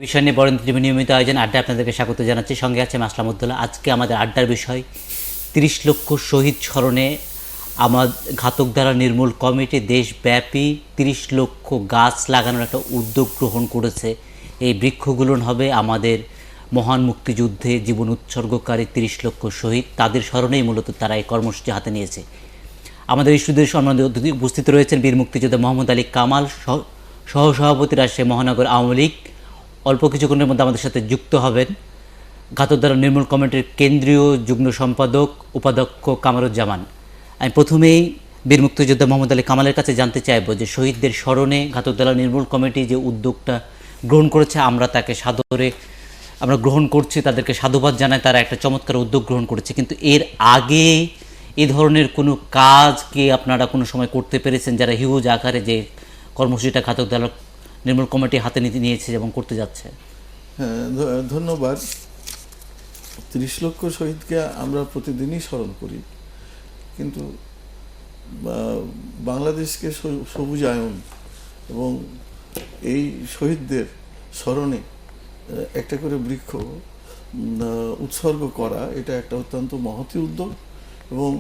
বিষয় নিয়ে বরেন্দ্র টিভি নিয়মিত আয়োজন আড্ডা আপনাদেরকে স্বাগত জানাচ্ছি। সঙ্গে আছে মাসলাম উদ্দৌলা। আজকে আমাদের আড্ডার বিষয় ৩০ লক্ষ শহীদ স্মরণে আমার ঘাতক দ্বারা নির্মূল কমিটি দেশব্যাপী ৩০ লক্ষ গাছ লাগানোর একটা উদ্যোগ গ্রহণ করেছে। এই বৃক্ষগুলো হবে আমাদের মহান মুক্তিযুদ্ধে জীবন উৎসর্গকারী ৩০ লক্ষ শহীদ, তাদের স্মরণেই মূলত তারা এই কর্মসূচি হাতে নিয়েছে। আমাদের স্টুডিওর সম্মানিত অতিথি উপস্থিত রয়েছেন বীর মুক্তিযোদ্ধা মোহাম্মদ আলী কামাল, সহসভাপতি রাজশাহী মহানগর আওয়ামী লীগ। অল্প কিছুক্ষণের মধ্যে আমাদের সাথে যুক্ত হবেন ঘাতক দ্বারা নির্মূল কমিটির কেন্দ্রীয় যুগ্ম সম্পাদক উপাধ্যক্ষ কামরুজ্জামান। আমি প্রথমেই বীর মুক্তিযোদ্ধা মোহাম্মদ আলী কামালের কাছে জানতে চাইব যে শহীদদের স্মরণে ঘাতক দ্বারা নির্মূল কমিটি যে উদ্যোগটা গ্রহণ করেছে, আমরা তাকে সাদরে আমরা গ্রহণ করছি, তাদেরকে সাধুবাদ জানাই, তারা একটা চমৎকার উদ্যোগ গ্রহণ করেছে। কিন্তু এর আগে এই ধরনের কোনো কাজ কি আপনারা কোনো সময় করতে পেরেছেন, যারা হিউজ আকারে যে কর্মসূচিটা ঘাতক দ্বারা নির্মূল কমিটি হাতে নিয়েছে এবং করতে যাচ্ছে? হ্যাঁ, ধন্যবাদ। ৩০ লক্ষ শহীদকে আমরা প্রতিদিনই স্মরণ করি, কিন্তু বাংলাদেশকে সবুজায়ন এবং এই শহীদদের স্মরণে একটা করে বৃক্ষ উৎসর্গ করা, এটা একটা অত্যন্ত মহতী উদ্যোগ। এবং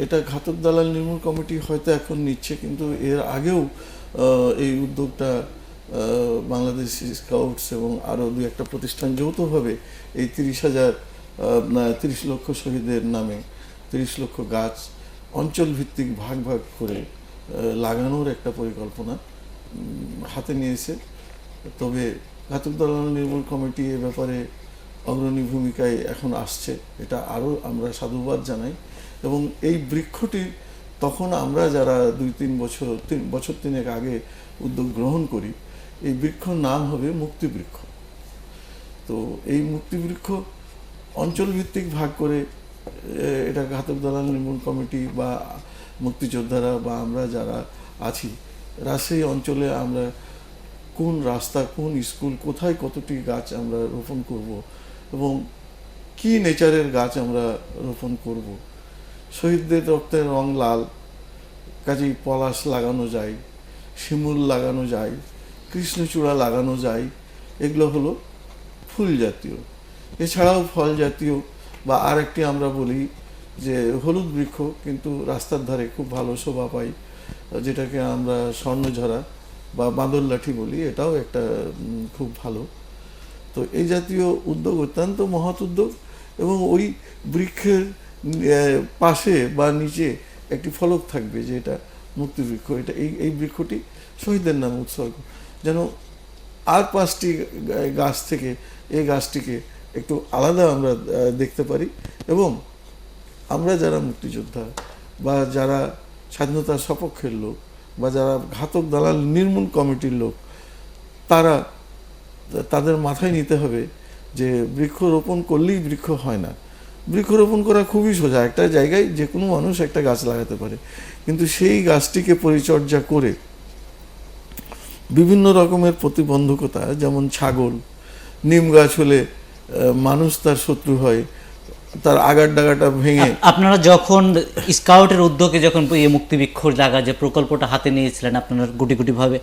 এটা ঘাতক দালাল নির্মূল কমিটি হয়তো এখন নিচ্ছে, কিন্তু এর আগেও এই উদ্যোগটা বাংলাদেশ স্কাউটস এবং আরও দু একটা প্রতিষ্ঠান যৌথভাবে এই ৩০ লক্ষ শহীদের নামে ৩০ লক্ষ গাছ অঞ্চল ভিত্তিক ভাগ ভাগ করে লাগানোর একটা পরিকল্পনা হাতে নিয়েছে। তবে ঘাতক দালাল নির্মূল কমিটি এ ব্যাপারে অগ্রণী ভূমিকায় এখন আসছে, এটা আরও আমরা সাধুবাদ জানাই। এবং এই বৃক্ষটি তখন আমরা যারা ২-৩ বছর তিনেক আগে উদ্যোগ গ্রহণ করি, এই বৃক্ষর নাম হবে মুক্তিবৃক্ষ। তো এই মুক্তিবৃক্ষ অঞ্চলভিত্তিক ভাগ করে এটা ঘাতক দালাল নির্মূল কমিটি বা মুক্তিযোদ্ধারা বা আমরা যারা আছি রাজশাহী অঞ্চলে আমরা কোন রাস্তা, কোন স্কুল, কোথায় কতটি গাছ আমরা রোপণ করব এবং কি নেচারের গাছ আমরা রোপণ করব। শহীদদের রক্তের রং লাল, কাজেই পলাশ লাগানো যায়, শিমুল লাগানো যায়, কৃষ্ণচূড়া লাগানো যায়। এগুলো হলো ফুল জাতীয়। এছাড়াও ফল জাতীয় বা আর একটি আমরা বলি যে হলুদ বৃক্ষ, কিন্তু রাস্তার ধারে খুব ভালো শোভা পায়, যেটাকে আমরা স্বর্ণঝরা বা বাঁদর লাঠি বলি, এটাও একটা খুব ভালো। তো এই জাতীয় উদ্যোগ অত্যন্ত মহৎ উদ্যোগ। এবং ওই বৃক্ষের পাশে বা নিচে একটি ফলক থাকবে যে এটা মুক্তিবৃক্ষ, এটা এই বৃক্ষটি শহীদদের নামে উৎসর্গ, যেন আর 5টি গাছ থেকে এই গাছটিকে একটু আলাদা আমরা দেখতে পারি। এবং আমরা যারা মুক্তিযোদ্ধা বা যারা স্বাধীনতার সপক্ষের লোক বা যারা ঘাতক দালাল নির্মূল কমিটির লোক, তাদের মাথায় নিতে হবে যে বৃক্ষরোপণ করলেই বৃক্ষ হয় না। বৃক্ষরোপণ করা খুবই সোজা, একটা জায়গায় যে কোনো মানুষ একটা গাছ লাগাতে পারে, কিন্তু সেই গাছটিকে পরিচর্যা করে বিভিন্ন রকমের প্রতিবন্ধকতা, যেমন ছাগল, নিম গাছ হলে মানুষ তার শত্রু হয়, তার আগার ডাগাটা ভেঙে। আপনারা যখন স্কাউটের উদ্যোগে যখন এই মুক্তিবৃক্ষ লাগা যে প্রকল্পটা হাতে নিয়েছিলেন, আপনারা গুটি গুটিভাবে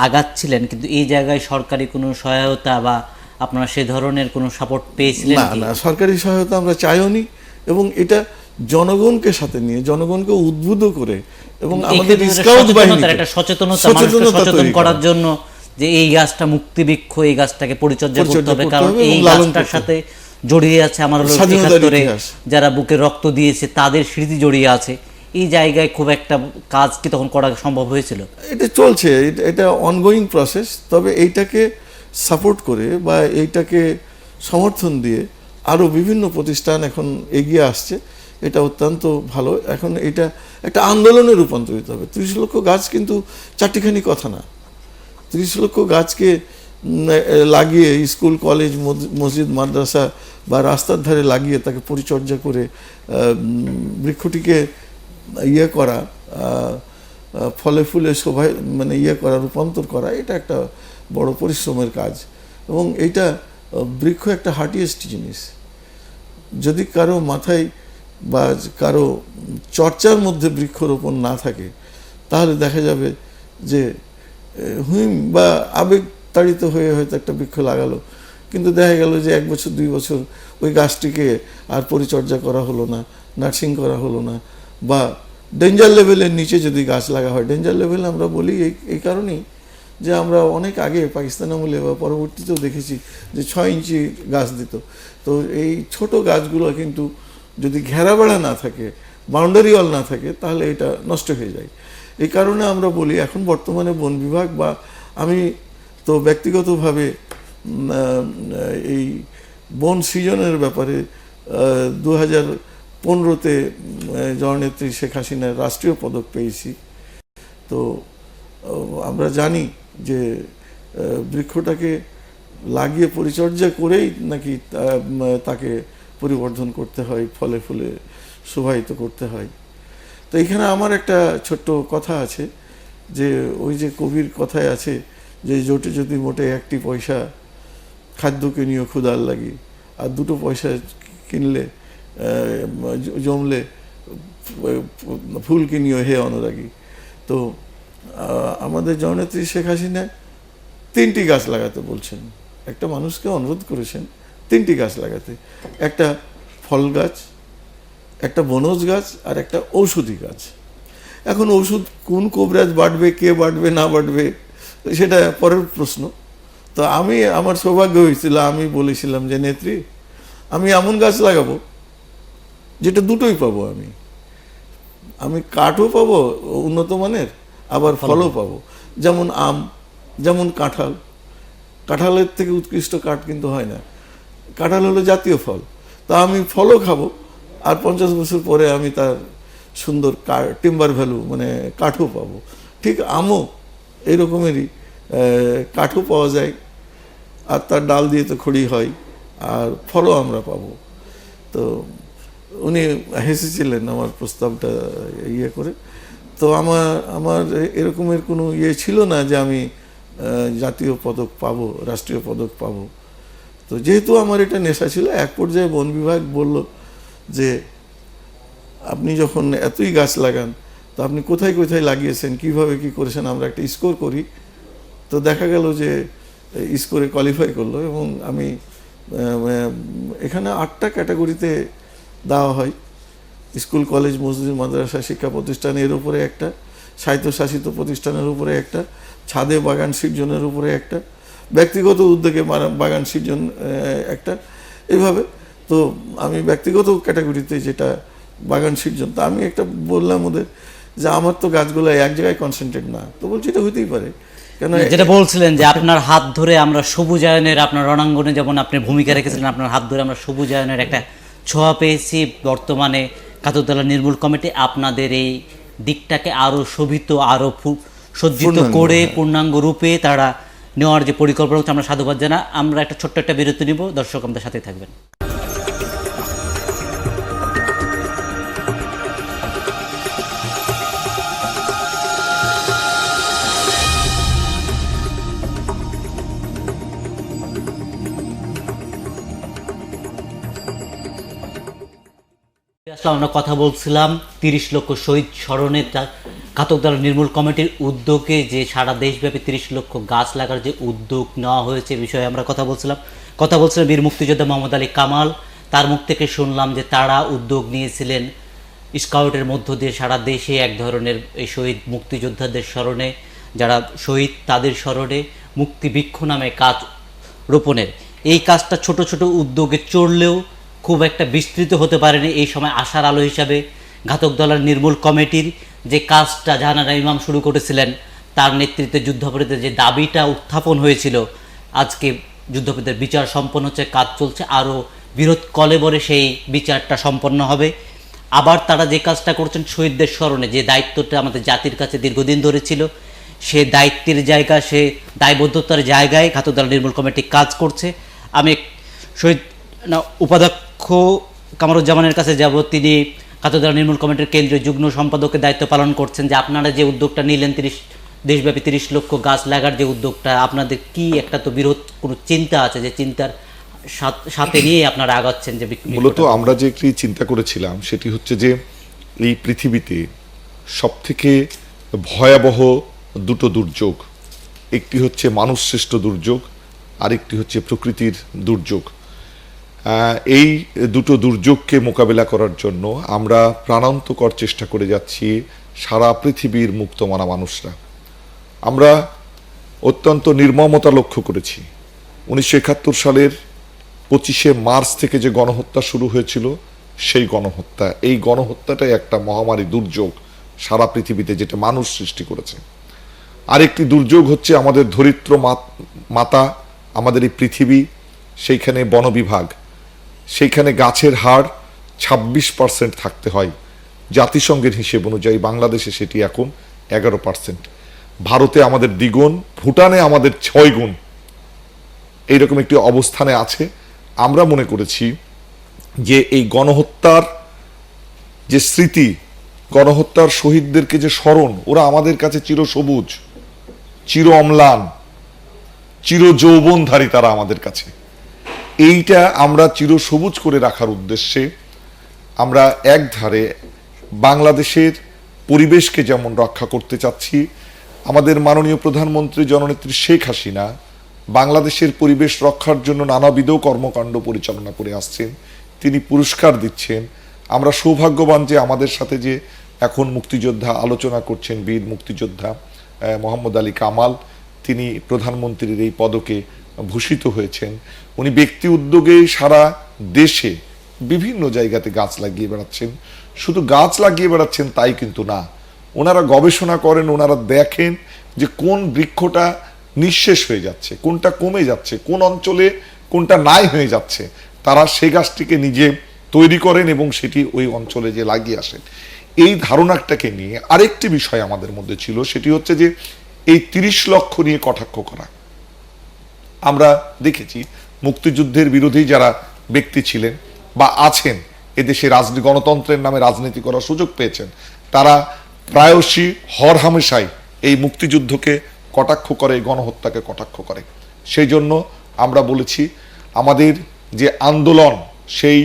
আগাচ্ছিলেন, কিন্তু এই জায়গায় সরকারি কোনো সহায়তা বা আপনারা সে ধরনের কোনো সাপোর্ট পেয়েছিলেন? না, সরকারি সহায়তা আমরা চাইওনি। এবং এটা জনগণকে সাথে নিয়ে, জনগণকে উদ্বুদ্ধ করে এবং আমাদের স্কাউট বাহিনীর একটা সচেতন করার জন্য যে এই গাছটা মুক্তিবৃক্ষ, এই গাছটাকে পরিচর্যা করতে হবে, কারণ এই গাছটার সাথে জড়িয়ে আছে আমার হলো ৭১ যারা বুকে রক্ত দিয়েছে তাদের স্মৃতি জড়িয়ে আছে। এই জায়গায় খুব একটা কাজ কি তখন করা সম্ভব হয়েছিল? এটা চলছে, এটা অনগোয়িং প্রসেস। তবে এইটাকে সাপোর্ট করে বা এইটাকে সমর্থন দিয়ে আরও বিভিন্ন প্রতিষ্ঠান এখন এগিয়ে আসছে, এটা অত্যন্ত ভালো। এখন এটা একটা আন্দোলনে রূপান্তরিত হবে। ৩০ লক্ষ গাছ কিন্তু চারটিখানি কথা না। ৩০ লক্ষ গাছকে লাগিয়ে স্কুল, কলেজ, মসজিদ, মাদ্রাসা বা রাস্তার ধারে লাগিয়ে তাকে পরিচর্যা করে বৃক্ষটিকে করা, ফলে ফুলে শোভায় করা, রূপান্তর করা, এটা একটা বড় পরিশ্রমের কাজ। এবং এইটা বৃক্ষ একটা হার্টিয়েস্ট জিনিস। যদি কারো মাথায় বা কারো চর্চার মধ্যে বৃক্ষরোপণ না থাকে, তাহলে দেখা যাবে যে হুইম বা আবেগ উত্তাড়িত হয়ে হয়তো একটা বৃক্ষ লাগালো, কিন্তু দেখা গেল যে 1 বছর 2 বছর ওই গাছটিকে আর পরিচর্যা করা হলো না, নার্সিং করা হলো না, বা ডেঞ্জার লেভেলের নিচে যদি গাছ লাগা হয়, ডেঞ্জার লেভেল আমরা বলি এই কারণেই যে আমরা অনেক আগে পাকিস্তান আমলে বা পরবর্তীতেও দেখেছি যে 6 ইঞ্চি গাছ দিত। তো এই ছোট গাছগুলো কিন্তু যদি ঘেরাবেড়া না থাকে, বাউন্ডারি ওয়াল না থাকে, তাহলে এটা নষ্ট হয়ে যায়। এই কারণে আমরা বলি এখন বর্তমানে বন বিভাগ বা আমি তো ব্যক্তিগতভাবে এই বন সৃজনের ব্যাপারে 2015-তে জননেত্রী শেখ হাসিনার রাষ্ট্রীয় পদক পেয়েছি। তো আমরা জানি যে বৃক্ষটাকে লাগিয়ে পরিচর্যা করেই নাকি তাকে পরিবর্ধন করতে হয়, ফলে ফুলে শোভায়িত করতে হয়। তো এখানে আমার একটা ছোট্ট কথা আছে যে ওই যে কবির কথায় আছে যে জোটে যদি মোটে 1টি পয়সা খাদ্য কিনিও ক্ষুধার লাগি, আর 2টো পয়সা কিনলে জমলে ফুল কিনিও হে অনুরাগী। তো আমাদের জননেত্রী শেখ হাসিনা 3টি গাছ লাগাতে বলছেন, একটা মানুষকে অনুরোধ করেছেন 3টি গাছ লাগাতে, একটা ফল গাছ, একটা বনজ গাছ, আর একটা ঔষধি গাছ। এখন ঔষধ কোন কবিরাজ বাড়বে, কে বাড়বে না বাড়বে সেটা পরের প্রশ্ন। তো আমার সৌভাগ্য হয়েছিল, আমি বলেছিলাম যে নেত্রী আমি এমন গাছ লাগাবো যেটা দুটোই পাবো, আমি কাঠও পাবো উন্নত মানের, আবার ফলও পাবো। যেমন আম, যেমন কাঁঠাল, কাঁঠালের থেকে উৎকৃষ্ট কাঠ কিন্তু হয় না, কাঁঠাল হলো জাতীয় ফল। তা আমি ফলও খাবো, আর 50 বছর পরে আমি তার সুন্দর টিম্বার ভ্যালু মানে কাঠও পাবো। ঠিক আমও এইরকমেরই, কাঠও পাওয়া যায়, আর তার ডাল দিয়ে তো খড়ি হয়, আর ফলও আমরা পাবো। তো উনি হেসেছিলেন আমার প্রস্তাবটা ইয়ে করে। তো আমার এরকমের কোনো ইয়ে ছিল না যে আমি জাতীয় পদক পাবো, রাষ্ট্রীয় পদক পাবো। তো যেহেতু আমার এটা নেশা ছিল, এক পর্যায়ে বন বিভাগ বলল যে আপনি যখন এতই গাছ লাগান তো আপনি কোথায় কোথায় লাগিয়েছেন, কিভাবে কি করেছেন, আমরা একটা স্কোর করি। তো দেখা গেল যে স্কোরে কোয়ালিফাই করলো, এবং আমি এখানে 8টা ক্যাটাগরিতে দেওয়া হয়, স্কুল, কলেজ, মসজিদ, মাদ্রাসা, শিক্ষা প্রতিষ্ঠান এর উপরে একটা, স্বায়ত্তশাসিত প্রতিষ্ঠানের উপরে একটা, ছাদে বাগান সৃজনের উপরে একটা, ব্যক্তিগত উদ্যোগে বাগান সৃজন একটা, এইভাবে। তো আমি ব্যক্তিগত ক্যাটাগরিতে যেটা বাগান সৃজন, তা আমি একটা বললাম ওদের যে আমার তো গাছগুলো এক জায়গায় কনসেন্ট্রেট না। তো বলছি এটা হইতেই পারে, কেন যেটা বলছিলেন যে আপনার হাত ধরে আমরা সবুজায়নের, আপনার রণাঙ্গনে যেমন আপনি ভূমিকা রেখেছিলেন, আপনার হাত ধরে আমরা সবুজায়নের একটা ছোঁয়া পেয়েছি। বর্তমানে ঘাতকদালা নির্মূল কমিটি আপনাদের এই দিকটাকে আরো শোভিত, আরো সজ্জিত করে পূর্ণাঙ্গ রূপে তারা নেওয়ার যে পরিকল্পনা হচ্ছে, আমরা সাধুবাদ জানা। আমরা একটা ছোট্ট একটা বিরতি নিব, দর্শক আমাদের সাথে থাকবেন। আমরা কথা বলছিলাম 30 লক্ষ শহীদ স্মরণে ঘাতকদালা নির্মূল কমিটির উদ্যোগে যে সারা দেশব্যাপী 30 লক্ষ গাছ লাগার যে উদ্যোগ নেওয়া হয়েছে বিষয়ে আমরা কথা বলছিলাম বীর মুক্তিযোদ্ধা মোহাম্মদ আলী কামাল। তার মুখ থেকে শুনলাম যে তারা উদ্যোগ নিয়েছিলেন স্কাউটের মধ্য দিয়ে সারা দেশে এক ধরনের এই শহীদ মুক্তিযোদ্ধাদের স্মরণে, যারা শহীদ তাদের স্মরণে মুক্তিবৃক্ষ নামে কাজ রোপণের। এই কাজটা ছোট ছোট উদ্যোগে চললেও খুব একটা বিস্তৃত হতে পারেনি। এই সময় আশার আলো হিসাবে ঘাতকদালার নির্মূল কমিটির যে কাজটা জাহানারা ইমাম শুরু করেছিলেন, তার নেতৃত্বে যুদ্ধাপরাধীদের যে দাবিটা উত্থাপন হয়েছিল, আজকে যুদ্ধাপরাধীদের বিচার সম্পন্ন হচ্ছে, কাজ চলছে, আরও বৃহৎ কলেবরে সেই বিচারটা সম্পন্ন হবে। আবার তারা যে কাজটা করছেন শহীদদের স্মরণে, যে দায়িত্বটা আমাদের জাতির কাছে দীর্ঘদিন ধরে ছিল, সে দায়িত্বের জায়গা, সে দায়বদ্ধতার জায়গায় ঘাতকদালা নির্মূল কমিটি কাজ করছে। আমি শহীদ উপাধ্যক্ষ কামরুজ্জামানের কাছে যাব, তিনি ঘাতকদালা নির্মূল কমিটির কেন্দ্রীয় যুগ্ম সম্পাদকের দায়িত্ব পালন করছেন, যে আপনারা যে উদ্যোগটা নিলেন দেশব্যাপী 30 লক্ষ গাছ লাগার যে উদ্যোগটা, আপনাদের কি একটা তো বৃহৎ কোনো চিন্তা আছে, যে চিন্তার সাথে নিয়ে আপনারা আগাচ্ছেন? যে মূলত আমরা যে একটি চিন্তা করেছিলাম সেটি হচ্ছে যে এই পৃথিবীতে সবথেকে ভয়াবহ দুটো দুর্যোগ, একটি হচ্ছে মানুষ সৃষ্ট দুর্যোগ, আরেকটি হচ্ছে প্রকৃতির দুর্যোগ। এই দুটো দুর্যোগকে মোকাবেলা করার জন্য আমরা প্রাণান্তকর চেষ্টা করে যাচ্ছি সারা পৃথিবীর মুক্তমনা মানুষরা। আমরা অত্যন্ত নির্মমতা লক্ষ্য করেছি 1971 সালের 25শে মার্চ থেকে যে গণহত্যা শুরু হয়েছিল, সেই গণহত্যা, এই গণহত্যাটাই একটা মহামারী দুর্যোগ সারা পৃথিবীতে, যেটা মানুষ সৃষ্টি করেছে। আরেকটি দুর্যোগ হচ্ছে আমাদের ধরিত্র মাতা, আমাদের এই পৃথিবী, সেইখানে বন বিভাগ, সেইখানে গাছের হার 26% থাকতে হয়। জাতিসংঘের হিসেব অনুযায়ী বাংলাদেশে সেটি এখন 11%। ভারতে আমাদের দ্বিগুণ, ভুটানে আমাদের 6 গুণ এইরকম একটি অবস্থানে আছে। আমরা মনে করেছি যে এই গণহত্যার যে স্মৃতি, গণহত্যার শহীদদেরকে যে স্মরণ, ওরা আমাদের কাছে চিরসবুজ, চির অম্লান, চির যৌবনধারী তারা আমাদের কাছে। এইটা আমরা চিরসবুজ করে রাখার উদ্দেশ্যে আমরা এক ধারে বাংলাদেশের পরিবেশকে যেমন রক্ষা করতে চাচ্ছি, আমাদের মাননীয় প্রধানমন্ত্রী জননেত্রী শেখ হাসিনা বাংলাদেশের পরিবেশ রক্ষার জন্য নানাবিধ কর্মকাণ্ড পরিচালনা করে আসছেন, তিনি পুরস্কার দিচ্ছেন। আমরা সৌভাগ্যবান যে আমাদের সাথে যে এখন মুক্তিযোদ্ধা আলোচনা করছেন, বীর মুক্তিযোদ্ধা মোহাম্মদ আলী কামাল, তিনি প্রধানমন্ত্রীর এই পদকে ভূষিত হয়েছেন। উনি ব্যক্তি উদ্যোগে সারা দেশে বিভিন্ন জায়গাতে গাছ লাগিয়ে বেড়াচ্ছেন। শুধু গাছ লাগিয়ে বেড়াচ্ছেন তাই কিন্তু না, ওনারা গবেষণা করেন, ওনারা দেখেন যে কোন বৃক্ষটা নিঃশেষ হয়ে যাচ্ছে, কোনটা কমে যাচ্ছে, কোন অঞ্চলে কোনটা নাই হয়ে যাচ্ছে, তারা সেই গাছটিকে নিজে তৈরি করেন এবং সেটি ওই অঞ্চলে যে লাগিয়ে আসেন। এই ধারণাটাকে নিয়ে আরেকটি বিষয় আমাদের মধ্যে ছিল, সেটি হচ্ছে যে এই 30 লক্ষ নিয়ে কটাক্ষ করা। আমরা দেখেছি মুক্তিযুদ্ধের বিরোধী যারা ব্যক্তি ছিলেন বা আছেন, এদেশে গণতন্ত্রের নামে রাজনীতি করার সুযোগ পেয়েছেন, তারা প্রায়শই হরহামেশাই এই মুক্তিযুদ্ধকে কটাক্ষ করে, গণহত্যাকে কটাক্ষ করে। সেই জন্য আমরা বলেছি আমাদের যে আন্দোলন, সেই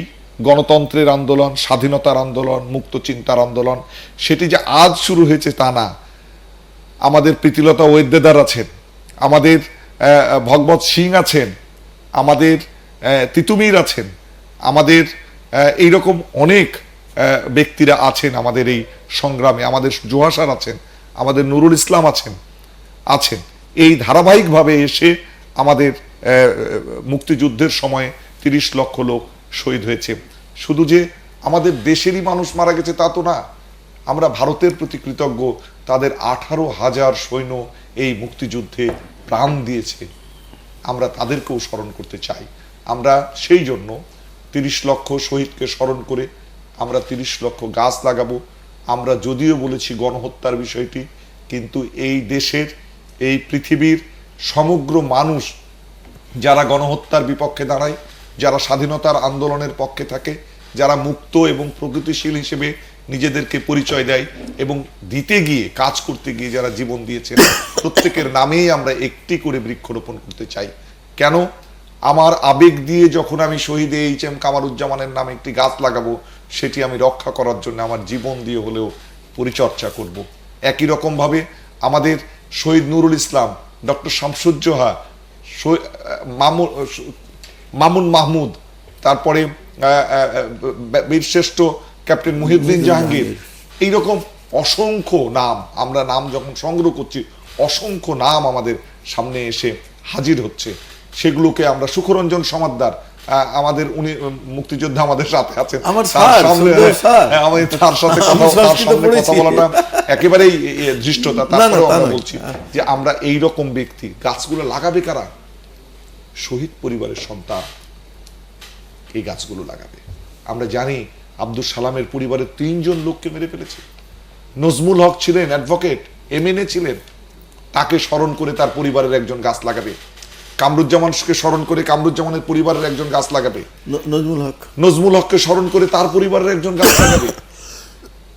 গণতন্ত্রের আন্দোলন, স্বাধীনতার আন্দোলন, মুক্ত চিন্তার আন্দোলন, সেটি যে আজ শুরু হয়েছে তা না। আমাদের প্রীতিলতা ওয়েদ্দেদার আছেন, আমাদের ভগবত সিং আছেন, আমাদের তিতুমির আছেন, আমাদের এইরকম অনেক ব্যক্তিরা আছেন আমাদের এই সংগ্রামে, আমাদের জোহাসার আছেন, আমাদের নুরুল ইসলাম আছেন। এই ধারাবাহিকভাবে এসে আমাদের মুক্তিযুদ্ধের সময় 30 লক্ষ লোক শহীদ হয়েছে। শুধু যে আমাদের দেশেরই মানুষ মারা গেছে তা তো না, আমরা ভারতের প্রতি কৃতজ্ঞ, তাদের 18,000 সৈন্য এই মুক্তিযুদ্ধে প্রাণ দিয়েছে, আমরা তাদেরকেও স্মরণ করতে চাই। আমরা সেই জন্য 30 লক্ষ শহীদকে স্মরণ করে আমরা 30 লক্ষ গাছ লাগাবো। আমরা যদিও বলেছি গণহত্যার বিষয়টি, কিন্তু এই দেশের, এই পৃথিবীর সমগ্র মানুষ যারা গণহত্যার বিপক্ষে দাঁড়ায়, যারা স্বাধীনতার আন্দোলনের পক্ষে থাকে, যারা মুক্ত এবং প্রগতিশীল হিসেবে নিজেদেরকে পরিচয় দেয় এবং দিতে গিয়ে, কাজ করতে গিয়ে যারা জীবন দিয়েছেন, প্রত্যেকের নামেই আমরা একটি করে বৃক্ষরোপণ করতে চাই। কেন? আমার আবেগ দিয়ে যখন আমি শহীদ এইচ.এম. কামারুজ্জামানের নামে একটি গাছ লাগাবো, সেটি আমি রক্ষা করার জন্য আমার জীবন দিয়ে হলেও পরিচর্যা করব। একই রকম ভাবে আমাদের শহীদ নুরুল ইসলাম, ডক্টর শামসুজ্জোহা, মামুন মাহমুদ, তারপরে বীরশ্রেষ্ঠ ক্যাপ্টেন মুহিউদ্দিন জাহাঙ্গীর, এইরকম অসংখ্য নাম, আমরা নাম যখন সংগ্রহ করছি, অসংখ্য নাম আমাদের সামনে এসে হাজির হচ্ছে। সেগুলোকে আমরা, সুখরঞ্জন সমাদ্দার, আমাদের উনি মুক্তিযোদ্ধা আমাদের সাথে আছেন, আমার আমি তার সাথে কথা বলাটা একেবারেই দৃষ্টতা। তারপরেও আমরা বলছি যে আমরা এই রকম ব্যক্তি, গাছগুলো লাগাবে কারা? শহীদ পরিবারের সন্তান এই গাছগুলো লাগাবে। আমরা জানি আব্দুল সালামের পরিবারের 3 জন লোককে মেরে ফেলেছে। নজমুল হক ছিলেন অ্যাডভোকেট, MNA ছিলেন, তাকে স্মরণ করে তার পরিবারের একজন গাছ লাগাবে। কামরুজ্জামানকে স্মরণ করে কামরুজ্জামানের পরিবারের একজন গাছ লাগাবে। নজমুল হককে স্মরণ করে তার পরিবারের একজন গাছ লাগাবে।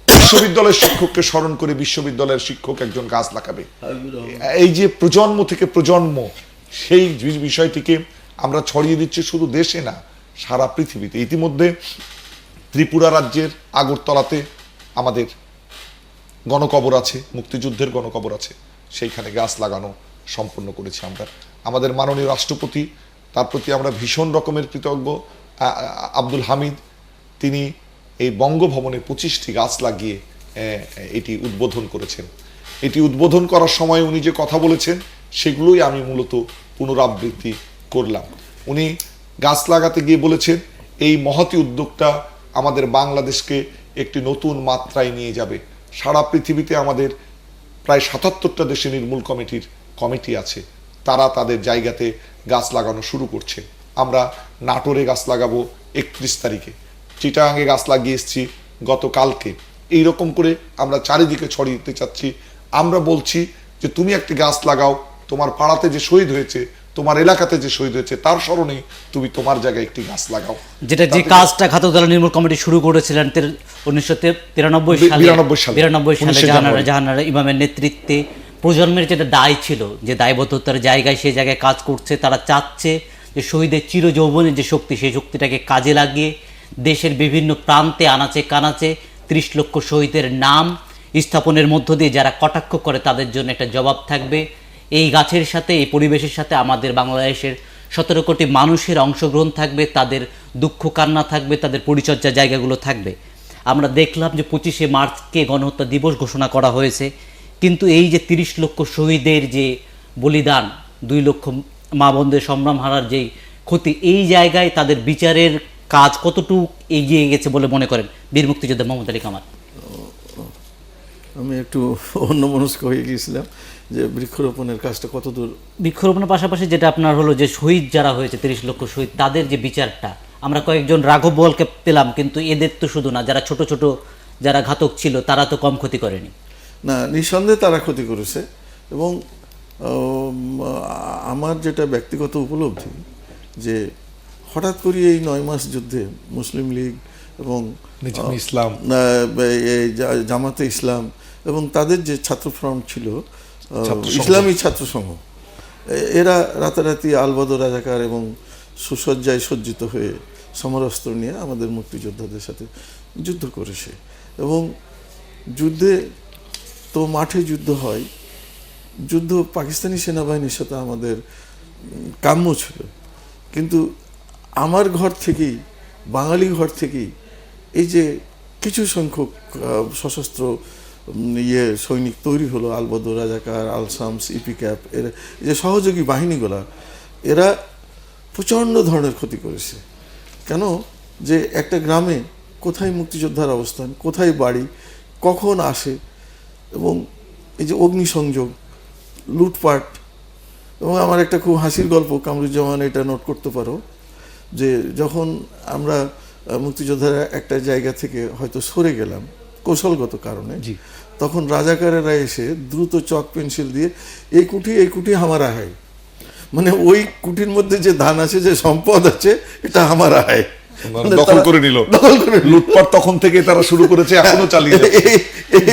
বিশ্ববিদ্যালয়ের শিক্ষককে স্মরণ করে বিশ্ববিদ্যালয়ের শিক্ষক একজন গাছ লাগাবে। এই যে প্রজন্ম থেকে প্রজন্ম, সেই বিষয়টিকে আমরা ছড়িয়ে দিচ্ছি শুধু দেশে না, সারা পৃথিবীতে। ইতিমধ্যে ত্রিপুরা রাজ্যের আগরতলাতে আমাদের গণকবর আছে, মুক্তিযুদ্ধের গণকবর আছে, সেইখানে গাছ লাগানো সম্পন্ন করেছি আমরা। আমাদের মাননীয় রাষ্ট্রপতি, তার প্রতি আমরা ভীষণ রকমের কৃতজ্ঞ। আব্দুল হামিদ, তিনি এই বঙ্গভবনে 25টি গাছ লাগিয়ে এটি উদ্বোধন করেছেন। এটি উদ্বোধন করার সময় উনি যে কথা বলেছেন সেগুলোই আমি মূলত পুনরাবৃত্তি করলাম। উনি গাছ লাগাতে গিয়ে বলেছেন এই মহতী উদ্যোগটা আমাদের বাংলাদেশকে একটি নতুন মাত্রায় নিয়ে যাবে। সারা পৃথিবীতে আমাদের প্রায় 77টা দেশে নির্মূল কমিটি আছে, তারা তাদের জায়গাতে গাছ লাগানো শুরু করছে। আমরা নাটোরে গাছ লাগাবো 31 তারিখে, চিটাগাঙে গাছ লাগিয়ে এসেছি গতকালকে। এইরকম করে আমরা চারিদিকে ছড়িয়ে দিতে চাচ্ছি। আমরা বলছি যে তুমি একটি গাছ লাগাও, তোমার পাড়াতে যে শহীদ হয়েছে, তোমার এলাকাতে যে শহীদ হয়েছে তার স্মরণে তুমি তোমার জায়গায় একটি গাছ লাগাও। যেটা যে কাজটা ঘাতক দালাল নির্মূল কমিটি শুরু করেছিলেন 1992 সালে জাহানারা ইমামের নেতৃত্বে, প্রজন্মের যেটা দায় ছিল, যে দায়বদ্ধতার জায়গায় সেই জায়গায় কাজ করছে। তারা চাচ্ছে যে শহীদের চিরযৌবনের যে শক্তি, সেই শক্তিটাকে কাজে লাগিয়ে দেশের বিভিন্ন প্রান্তে আনাচে কানাচে 30 লক্ষ শহীদের নাম স্থাপনের মধ্য দিয়ে যারা কটাক্ষ করে তাদের জন্য একটা জবাব থাকবে। এই গাছের সাথে, এই পরিবেশের সাথে আমাদের বাংলাদেশের 17 কোটি মানুষের অংশগ্রহণ থাকবে, তাদের দুঃখ কান্না থাকবে, তাদের পরিচর্যা জায়গাগুলো থাকবে। আমরা দেখলাম যে 25শে মার্চকে গণহত্যা দিবস ঘোষণা করা হয়েছে, কিন্তু এই যে 30 লক্ষ শহীদের যে বলিদান, 2 লক্ষ মা বোনদের সম্ভ্রম হারার যেই ক্ষতি, এই জায়গায় তাদের বিচারের কাজ কতটুকু এগিয়ে গেছে বলে মনে করেন বীর মুক্তিযোদ্ধা মোহাম্মদ আলী কামাল? আমি একটু অন্যমনস্ক হয়ে গিয়েছিলাম যে বৃক্ষরোপণের কাজটা কত দূর। বৃক্ষরোপণের পাশাপাশি যেটা আপনার হলো যে শহীদ যারা হয়েছে 30 লক্ষ শহীদ, তাদের যে বিচারটা, আমরা কয়েকজন রাঘব বোয়ালকে পেলাম, কিন্তু এদের তো শুধু না, যারা ছোট ছোট যারা ঘাতক ছিল তারা তো কম ক্ষতি করেনি। না, নিঃসন্দেহে তারা ক্ষতি করেছে। এবং আমার যেটা ব্যক্তিগত উপলব্ধি যে হঠাৎ করে এই 9 মাস যুদ্ধে মুসলিম লীগ এবং ইসলাম, জামাতে ইসলাম এবং তাদের যে ছাত্র ফ্রন্ট ছিল, ইসলামী ছাত্র সংঘ, এরা রাতারাতি আলবদর রাজাকার এবং সুসজ্জায় সজ্জিত হয়ে সমরাস্ত্র নিয়ে আমাদের মুক্তিযোদ্ধাদের সাথে যুদ্ধ করেছে। এবং যুদ্ধে তো মাঠে যুদ্ধ হয়, যুদ্ধ পাকিস্তানি সেনাবাহিনীর সাথে আমাদের কাম্য ছিল, কিন্তু আমার ঘর থেকেই, বাঙালি ঘর থেকেই এই যে কিছু সংখ্যক সশস্ত্র সৈনিক তৈরি হলো, আলবদর রাজাকার, আল শামস, ইপি ক্যাপ, এরা যে সহযোগী বাহিনীগুলা, এরা প্রচণ্ড ধরনের ক্ষতি করেছে। কেন যে একটা গ্রামে কোথায় মুক্তিযোদ্ধার অবস্থান, কোথায় বাড়ি, কখন আসে, এবং এই যে অগ্নিসংযোগ, লুটপাট। এবং আমার একটা খুব হাসির গল্প, কামরুজ্জামান এটা নোট করতে পারো, যে যখন আমরা মুক্তিযোদ্ধারা একটা জায়গা থেকে হয়তো সরে গেলাম কৌশলগত কারণে, তখন রাজাকারেরা এসে দ্রুত চক পেন্সিল দিয়ে এই কুঠি হামারা হয়, মানে ওই কুঠির মধ্যে যে ধান আছে, যে সম্পদ আছে, এটা হামারা হয়, দখল করে নিল। লুটপাট তখন থেকে তারা শুরু করেছে, এখনো চালিয়ে যাচ্ছে।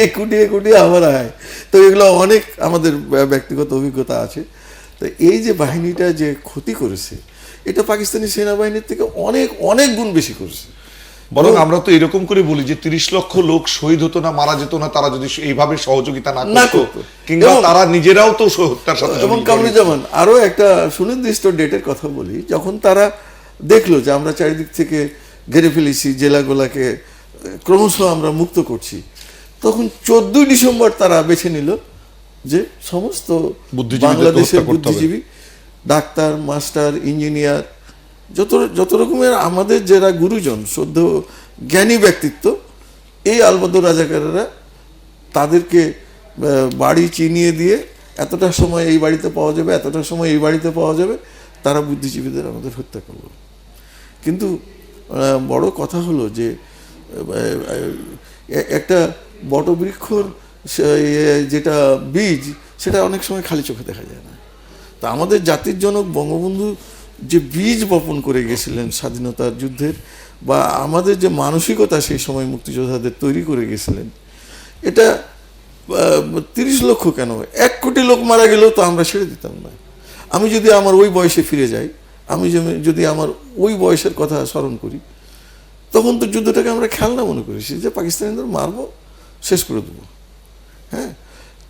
এই কুটি হামারা হয়। তো এগুলো অনেক আমাদের ব্যক্তিগত অভিজ্ঞতা আছে। তো এই যে বাহিনীটা যে ক্ষতি করেছে, এটা পাকিস্তানি সেনাবাহিনীর থেকে অনেক অনেক গুণ বেশি করেছে। বরং আমরা তো এরকম করে বলি যে 30 লক্ষ লোক শহীদ হতো না, মারা যেত না, তারা যদি এইভাবে সহযোগিতা না করতো, কিংবা তারা নিজেরাও তো হত্যার সাথে। এবং কামরুজ্জামান, আরো একটা সুনির্দিষ্ট ডেটের কথা বলি, যখন তারা দেখলো যে আমরা চারিদিক থেকে ঘিরে ফেলেছি, জেলাগুলাকে ক্রমশ আমরা মুক্ত করছি, তখন 14 ডিসেম্বর তারা বেছে নিল যে সমস্ত বাংলাদেশের বুদ্ধিজীবী, ডাক্তার, মাস্টার, ইঞ্জিনিয়ার, যত রকমের আমাদের যারা গুরুজন, শ্রদ্ধ জ্ঞানী ব্যক্তিত্ব, এই আলবদর রাজাকারেরা তাদেরকে বাড়ি চিনিয়ে দিয়ে এতটা সময় এই বাড়িতে পাওয়া যাবে, এতটা সময় এই বাড়িতে পাওয়া যাবে, তারা বুদ্ধিজীবীদের আমাদের হত্যা করল। কিন্তু বড় কথা হলো যে একটা বটবৃক্ষর যেটা বীজ, সেটা অনেক সময় খালি চোখে দেখা যায় না। তা আমাদের জাতির জনক বঙ্গবন্ধু যে বীজ বপন করে গেছিলেন স্বাধীনতার যুদ্ধের, বা আমাদের যে মানসিকতা সেই সময় মুক্তিযোদ্ধাদের তৈরি করে গেছিলেন, এটা 30 লক্ষ কেন, 1 কোটি লোক মারা গেলেও তো আমরা ছেড়ে দিতাম না। আমি যদি আমার ওই বয়সে ফিরে যাই, আমি যদি আমার ওই বয়সের কথা স্মরণ করি, তখন তো যুদ্ধটাকে আমরা খেলনা মনে করেছি, যে পাকিস্তানিদের মারবো, শেষ করে দেবো। হ্যাঁ,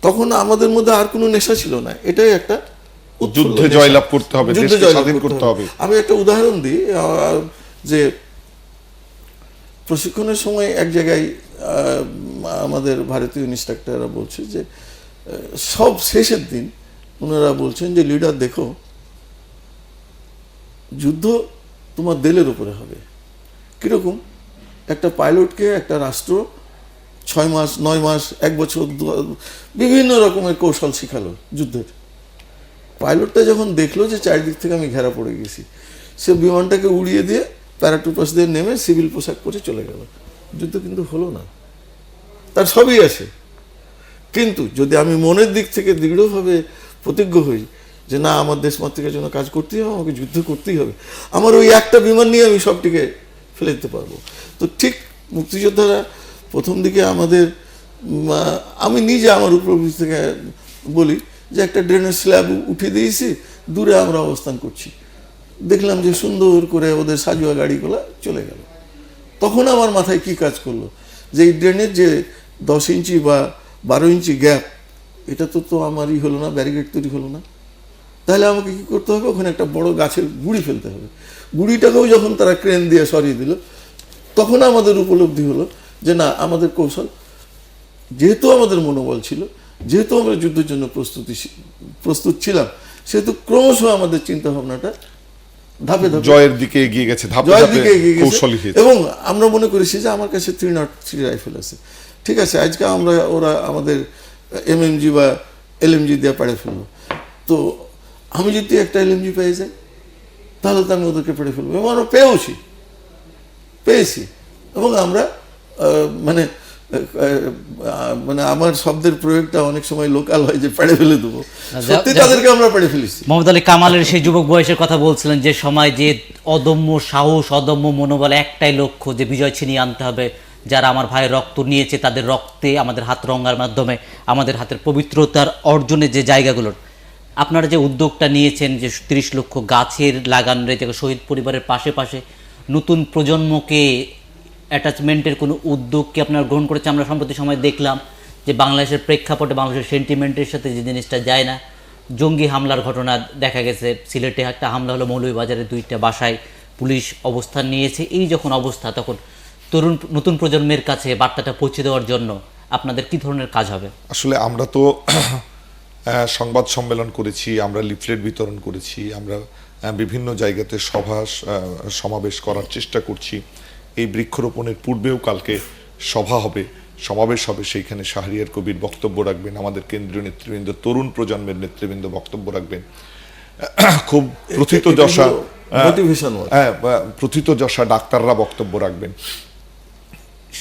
তখন আমাদের মধ্যে আর কোনো নেশা ছিল না, এটাই একটা উৎফুল্ল যুদ্ধে নেশা। জয়লাভ করতে হবে, যুদ্ধে দেশকে জয়লাভ স্বাধীন করতে হবে। আমি একটা উদাহরণ দিই, যে প্রশিক্ষণের সময় এক জায়গায় আমাদের ভারতীয় ইনস্ট্রাক্টররা বলছে যে সব শেষের দিন ওনারা বলছেন যে লিডার দেখো, যুদ্ধ তোমার দিলের উপরে হবে। কিরকম? একটা পাইলটকে একটা রাষ্ট্র 6 মাস 9 মাস 1 বছর বিভিন্ন রকমের কৌশল শিখালো যুদ্ধের। পাইলটটা যখন দেখলো যে চারিদিক থেকে আমি ঘেরা পড়ে গেছি, সে বিমানটাকে উড়িয়ে দিয়ে প্যারাটুপাস দিয়ে নেমে সিভিল পোশাক পরে চলে গেল। যুদ্ধ কিন্তু হলো না, তার সবই আছে। কিন্তু যদি আমি মনের দিক থেকে দৃঢ়ভাবে প্রতিজ্ঞ হই যে না, আমার দেশ মাতৃকার জন্য কাজ করতেই হবে, আমাকে যুদ্ধ করতেই হবে, আমার ওই একটা বিমান নিয়ে আমি সবটিকে ফেলে দিতে পারবো। তো ঠিক মুক্তিযোদ্ধারা প্রথম দিকে আমাদের, আমি নিজে আমার উপর থেকে বলি যে একটা ড্রেনের স্ল্যাব উঠিয়ে দিয়েছি, দূরে আমরা অবস্থান করছি, দেখলাম যে সুন্দর করে ওদের সাজুয়া গাড়িগুলো চলে গেল। তখন আমার মাথায় কি কাজ করলো যে এই ড্রেনের যে 10 ইঞ্চি বা 12 ইঞ্চি গ্যাপ, এটা তো আমারই হলো না, ব্যারিকেড তৈরি হলো না। তাহলে আমাকে কি করতে হবে? ওখানে একটা বড় গাছের গুঁড়ি ফেলতে হবে। গুঁড়িটাকেও যখন তারা ক্রেন দিয়ে সরিয়ে দিল, তখন আমাদের উপলব্ধি হলো যে না, আমাদের কৌশল, যেহেতু আমাদের মনোবল ছিল, যেহেতু আমরা যুদ্ধের জন্য প্রস্তুত ছিলাম, সেহেতু ক্রমশ আমাদের চিন্তা ভাবনাটা ধাপে ধাপে জয়ের দিকে এগিয়ে গেছে, ধাপে জয়ের ধাপে দিকে এগিয়ে গেছে। কৌশলী হয়েছে। এবং আমরা মনে করেছি যে আমার কাছে 303 রাইফেল আছে, ঠিক আছে, আজকে ওরা আমাদের এমএমজি বা এলএমজি দিয়ে পেড়ে ফেললো, তো আমি যদি একটা এলএমজি পেয়ে যাই তাহলে তো আমি ওদেরকে পেড়ে ফেলবো। এবং আমরা পেয়েছি। এবং আমরা মানে আমার শব্দের প্রয়োগটা অনেক সময় লোকাল হয়, যে পেড়ে ফেলে দেবো, সত্যি তাদেরকে আমরা পেড়ে ফেলেছি। মোহাম্মদ আলী কামালের সেই যুবক বয়সের কথা বলছিলেন, যে সময় যে অদম্য সাহস, অদম্য মনোবল, একটাই লক্ষ্য যে বিজয় ছিনিয়ে আনতে হবে। যারা আমার ভাইয়ের রক্ত নিয়েছে তাদের রক্তে আমাদের হাত রঙার মাধ্যমে আমাদের হাতের পবিত্রতার অর্জনের যে জায়গাগুলোর আপনারা যে উদ্যোগটা নিয়েছেন, যে 30 লক্ষ গাছের লাগানোর যে শহীদ পরিবারের পাশে পাশে নতুন প্রজন্মকে অ্যাটাচমেন্টের কোনো উদ্যোগ কি আপনারা গ্রহণ করেছে? আমরা সম্প্রতি সময় দেখলাম যে বাংলাদেশের প্রেক্ষাপটে, বাংলাদেশের সেন্টিমেন্টের সাথে যে জিনিসটা যায় না, জঙ্গি হামলার ঘটনা দেখা গেছে। সিলেটে একটা হামলা হলো, মৌলভীবাজারে 2টা বাসায় পুলিশ অবস্থান নিয়েছে। এই যখন অবস্থা, তখন নতুন প্রজন্মের কাছে বার্তাটা পৌঁছে দেওয়ার জন্য আপনাদের কি ধরনের কাজ হবে? আসলে আমরা তো সংবাদ সম্মেলন করেছি, আমরা লিফলেট বিতরণ করেছি, আমরা বিভিন্ন জায়গাতে সমাবেশ করার চেষ্টা করছি। এই বৃক্ষরোপণের পূর্বেও কালকে সভা হবে, সমাবেশ হবে, সেইখানে শাহরিয়ার কবির বক্তব্য রাখবেন, আমাদের কেন্দ্রীয় নেতৃবৃন্দ, তরুণ প্রজন্মের নেতৃবৃন্দ বক্তব্য রাখবেন। খুব প্রথিতযশা ডাক্তাররা বক্তব্য রাখবেন।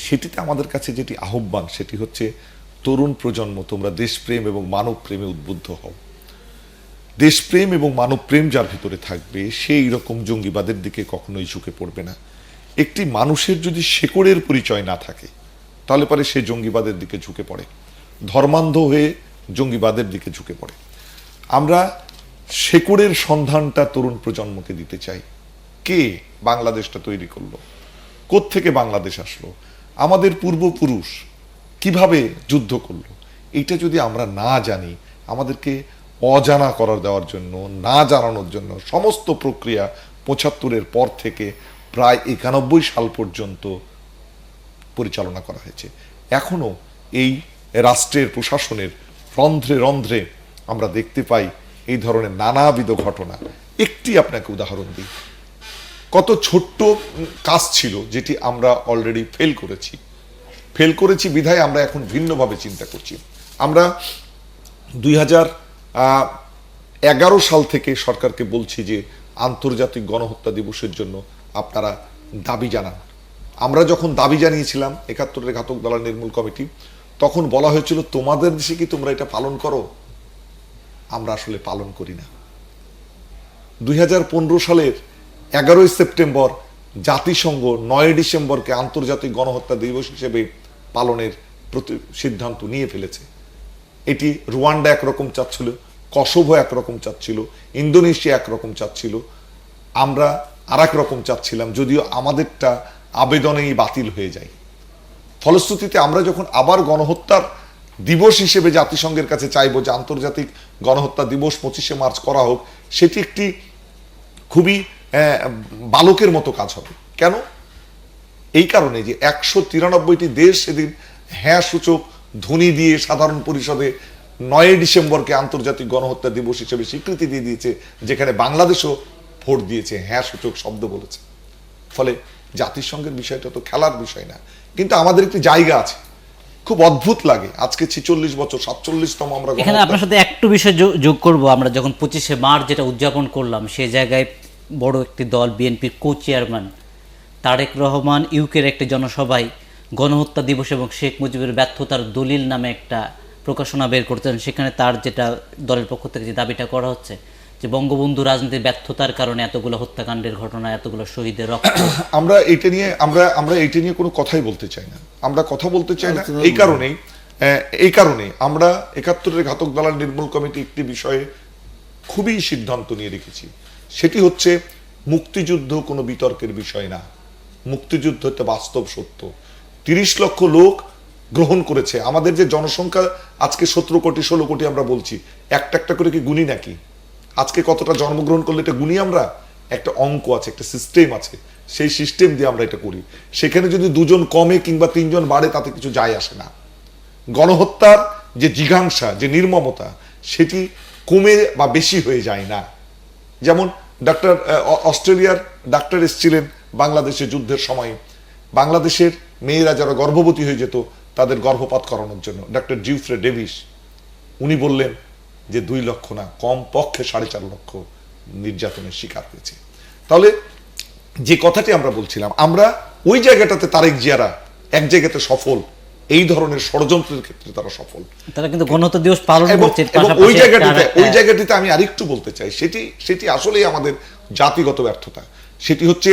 সেটিতে আমাদের কাছে যেটি আহ্বান, সেটি হচ্ছে তরুণ প্রজন্ম, তোমরা দেশপ্রেম এবং মানব প্রেমে উদ্বুদ্ধ হও। দেশপ্রেম এবং মানব প্রেম যার ভিতরে থাকবে, সেই রকম জঙ্গিবাদের দিকে কখনোই ঝুঁকে পড়বে না। একটি মানুষের যদি শেকড়ের পরিচয় না থাকে, তাহলে পরে সে জঙ্গিবাদের দিকে ঝুঁকে পড়ে, ধর্মান্ধ হয়ে জঙ্গিবাদের দিকে ঝুঁকে পড়ে। আমরা শেকড়ের সন্ধানটা তরুণ প্রজন্মকে দিতে চাই। কে বাংলাদেশটা তৈরি করলো? কোত্থেকে বাংলাদেশ আসলো? আমাদের পূর্বপুরুষ কিভাবে যুদ্ধ করলো? এইটা যদি আমরা না জানি, আমাদেরকে অজানা করার দেওয়ার জন্য, না জানানোর জন্য সমস্ত প্রক্রিয়া 75-এর পর থেকে প্রায় 91 সাল পর্যন্ত পরিচালনা করা হয়েছে। এখনো এই রাষ্ট্রের প্রশাসনের রন্ধ্রে রন্ধ্রে আমরা দেখতে পাই এই ধরনের নানাবিধ ঘটনা। একটি আপনাকে উদাহরণ দিই, কত ছোট্ট কাজ ছিল যেটি আমরা অলরেডি ফেল করেছি বিধায় আমরা এখন ভিন্নভাবে চিন্তা করছি। আমরা 2011 সাল থেকে সরকারকে বলছি যে আন্তর্জাতিক গণহত্যা দিবসের জন্য আপনারা দাবি জানান। আমরা যখন দাবি জানিয়েছিলাম 71-এর ঘাতক দালাল নির্মূল কমিটি, তখন বলা হয়েছিল তোমাদের দেশে কি তোমরা এটা পালন করো? আমরা আসলে পালন করি না। 2015 সালের 11 সেপ্টেম্বর জাতিসংঘ 9 ডিসেম্বরকে আন্তর্জাতিক গণহত্যা দিবস হিসেবে পালনের সিদ্ধান্ত নিয়ে ফেলেছে। এটি রুয়ান্ডা একরকম চাচ্ছিল, কসোভো একরকম চাচ্ছিল, ইন্দোনেশিয়া একরকম চাচ্ছিল, আমরা আর এক রকম চাচ্ছিলাম, যদিও আমাদেরটা আবেদনেই বাতিল হয়ে যায়। ফলশ্রুতিতে আমরা যখন আবার গণহত্যার দিবস হিসেবে জাতিসংঘের কাছে চাইবো যে আন্তর্জাতিক গণহত্যা দিবস 25শে মার্চ করা হোক, সেটি একটি খুবই বালকের মতো কাজ হবে। কেন? এই কারণে যে 193টি দেশ সেদিন হ্যাঁ সূচক ধ্বনি দিয়ে সাধারণ পরিষদে 9 ডিসেম্বরকে আন্তর্জাতিক গণহত্যা দিবস হিসেবে স্বীকৃতি দিয়ে দিয়েছে, যেখানে বাংলাদেশও ভোট দিয়েছে, হ্যাঁ সূচক শব্দ বলেছে। ফলে জাতিসংঘের বিষয়টা তো খেলার বিষয় না। কিন্তু আমাদের একটি জায়গা আছে, খুব অদ্ভুত লাগে, আজকে 46 বছর 47তম আমরা এখানে আপনার সাথে একটু বিষয় যোগ করব। আমরা যখন 25শে মার্চ যেটা উদযাপন করলাম, সেই জায়গায় বড় একটি দল বিএনপির কো চেয়ারম্যান তারেক রহমান ইউকের একটি জনসভায় গণহত্যা দিবস এবং শেখ মুজিবের ব্যর্থতার দলিল নামে একটা প্রকাশনা বের করতেন। সেখানে তার যেটা দলের পক্ষ থেকে যে দাবিটা করা হচ্ছে যে বঙ্গবন্ধু রাজনীতির ব্যর্থতার কারণে এতগুলো হত্যাকাণ্ডের ঘটনা, এতগুলো শহীদের রক্ত। আমরা এটা নিয়ে কোনো কথাই বলতে চাই না, আমরা কথা বলতে চাই না। এই কারণে আমরা 71-এর ঘাতক দালাল নির্মূল কমিটি একটি বিষয়ে খুবই সিদ্ধান্ত নিয়ে রেখেছি। সেটি হচ্ছে মুক্তিযুদ্ধ কোনো বিতর্কের বিষয় না, মুক্তিযুদ্ধ হচ্ছে বাস্তব সত্য। 30 লক্ষ লোক গ্রহণ করেছে। আমাদের যে জনসংখ্যা আজকে 17 কোটি 16 কোটি আমরা বলছি, একটা একটা করে কি গুনি নাকি? আজকে কতটা জন্মগ্রহণ করলে এটা গুনি আমরা? একটা অঙ্ক আছে, একটা সিস্টেম আছে, সেই সিস্টেম দিয়ে আমরা এটা করি। সেখানে যদি 2 জন কমে কিংবা 3 জন বাড়ে তাতে কিছু যায় আসে না। গণহত্যার যে জিঘাংসা, যে নির্মমতা, সেটি কমে বা বেশি হয়ে যায় না। যেমন অস্ট্রেলিয়ার ডাক্তার এসেছিলেন বাংলাদেশে যুদ্ধের সময়, বাংলাদেশের মেয়েরা যারা গর্ভবতী হয়ে যেত তাদের গর্ভপাত করানোর জন্য ডক্টর জিউফ্রে ডেভিস, উনি বললেন যে 2 লক্ষ না, কম পক্ষে 4.5 লক্ষ নির্যাতনের শিকার হয়েছে। তাহলে যে কথাটি আমরা বলছিলাম, আমরা ওই জায়গাটাতে তারেক জিয়ারা এক জায়গাতে সফল, এই ধরনের ষড়যন্ত্রের ক্ষেত্রে তারা সফল। তারা কিন্তু গণহত্যা দিবস পালন করছে। ওই জায়গাটিতে আমি আরেকটু বলতে চাই, সেটি আসলেই আমাদের জাতিগত ব্যর্থতা। সেটি হচ্ছে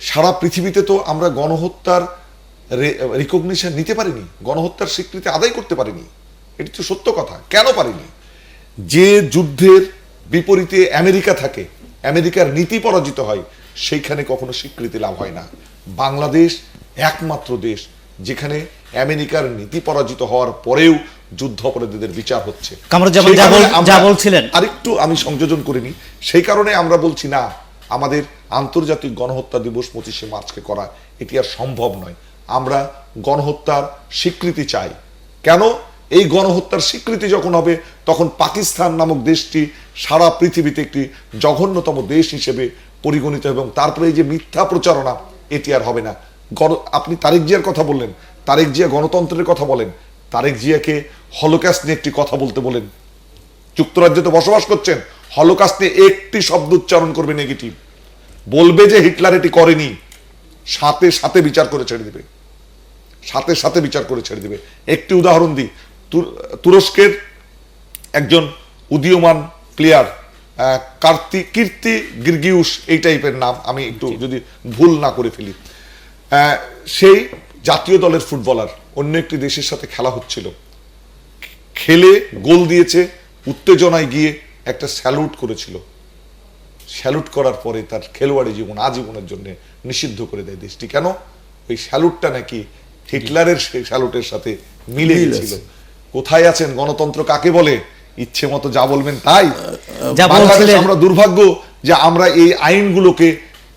সারা পৃথিবীতে তো আমরা গণহত্যার রিকগনিশন নিতে পারিনি, গণহত্যার স্বীকৃতি আদায় করতে পারিনি। এটি তো সত্য কথা। কেন পারিনি? যে যুদ্ধের বিপরীতে আমেরিকা থাকে, আমেরিকার নীতি পরাজিত হয়, সেইখানে কখনো স্বীকৃতি লাভ হয় না। বাংলাদেশ একমাত্র দেশ যেখানে আমেরিকার নীতি পরাজিত হওয়ার পরেও যুদ্ধ অপরাধীদের বিচার হচ্ছে। আরেকটু আমি সংযোজন করিনি, সেই কারণে আমরা বলছি না, আমাদের আন্তর্জাতিক গণহত্যা দিবস 25শে মার্চকে করা এটি আর সম্ভব নয়। আমরা গণহত্যার স্বীকৃতি চাই। কেন? এই গণহত্যার স্বীকৃতি যখন হবে, তখন পাকিস্তান নামক দেশটি সারা পৃথিবীতে একটি জঘন্যতম দেশ হিসেবে পরিগণিত, এবং তারপরে এই যে মিথ্যা প্রচারণা, এটি আর হবে না। আপনি তারেক জিয়ার কথা বললেন, তারেক জিয়া গণতন্ত্রের কথা বলেন, তারেক জিয়াকে হলোকাস্ট নিয়ে একটি কথা বলতে বলেন। যুক্তরাজ্যে তো বসবাস করছেন, হলোকাস্ট নিয়ে একটি শব্দ উচ্চারণ করবে নেগেটিভ, বলবে যে হিটলার এটি করেনি, সাথে সাথে বিচার করে ছেড়ে দিবে, সাথে সাথে বিচার করে ছেড়ে দিবে। একটি উদাহরণ দিই, তুরস্কের একজন উদীয়মান প্লেয়ার কীর্তি গির্গিউস, এই টাইপের নাম, আমি একটু যদি ভুল না করে ফেলি, সেই জাতীয় দলের ফুটবলার, অন্য একটি দেশের সাথে খেলা হচ্ছিল, খেলে গোল দিয়েছে, উত্তেজনায় গিয়ে একটা স্যালুট করেছিল। স্যালুট করার পরে তার খেলোয়াড়ি জীবন আজীবনের জন্য নিষিদ্ধ করে দেয় দেশটি। কেন? ওই স্যালুটটা নাকি হিটলারের স্যালুটের সাথে মিলে গেছিল। কোথায় আছেন? গণতন্ত্র কাকে বলে? ইচ্ছে মতো যা বলবেন তাই। বাংলাদেশ, আমরা দুর্ভাগ্য যে আমরা এই আইনগুলোকে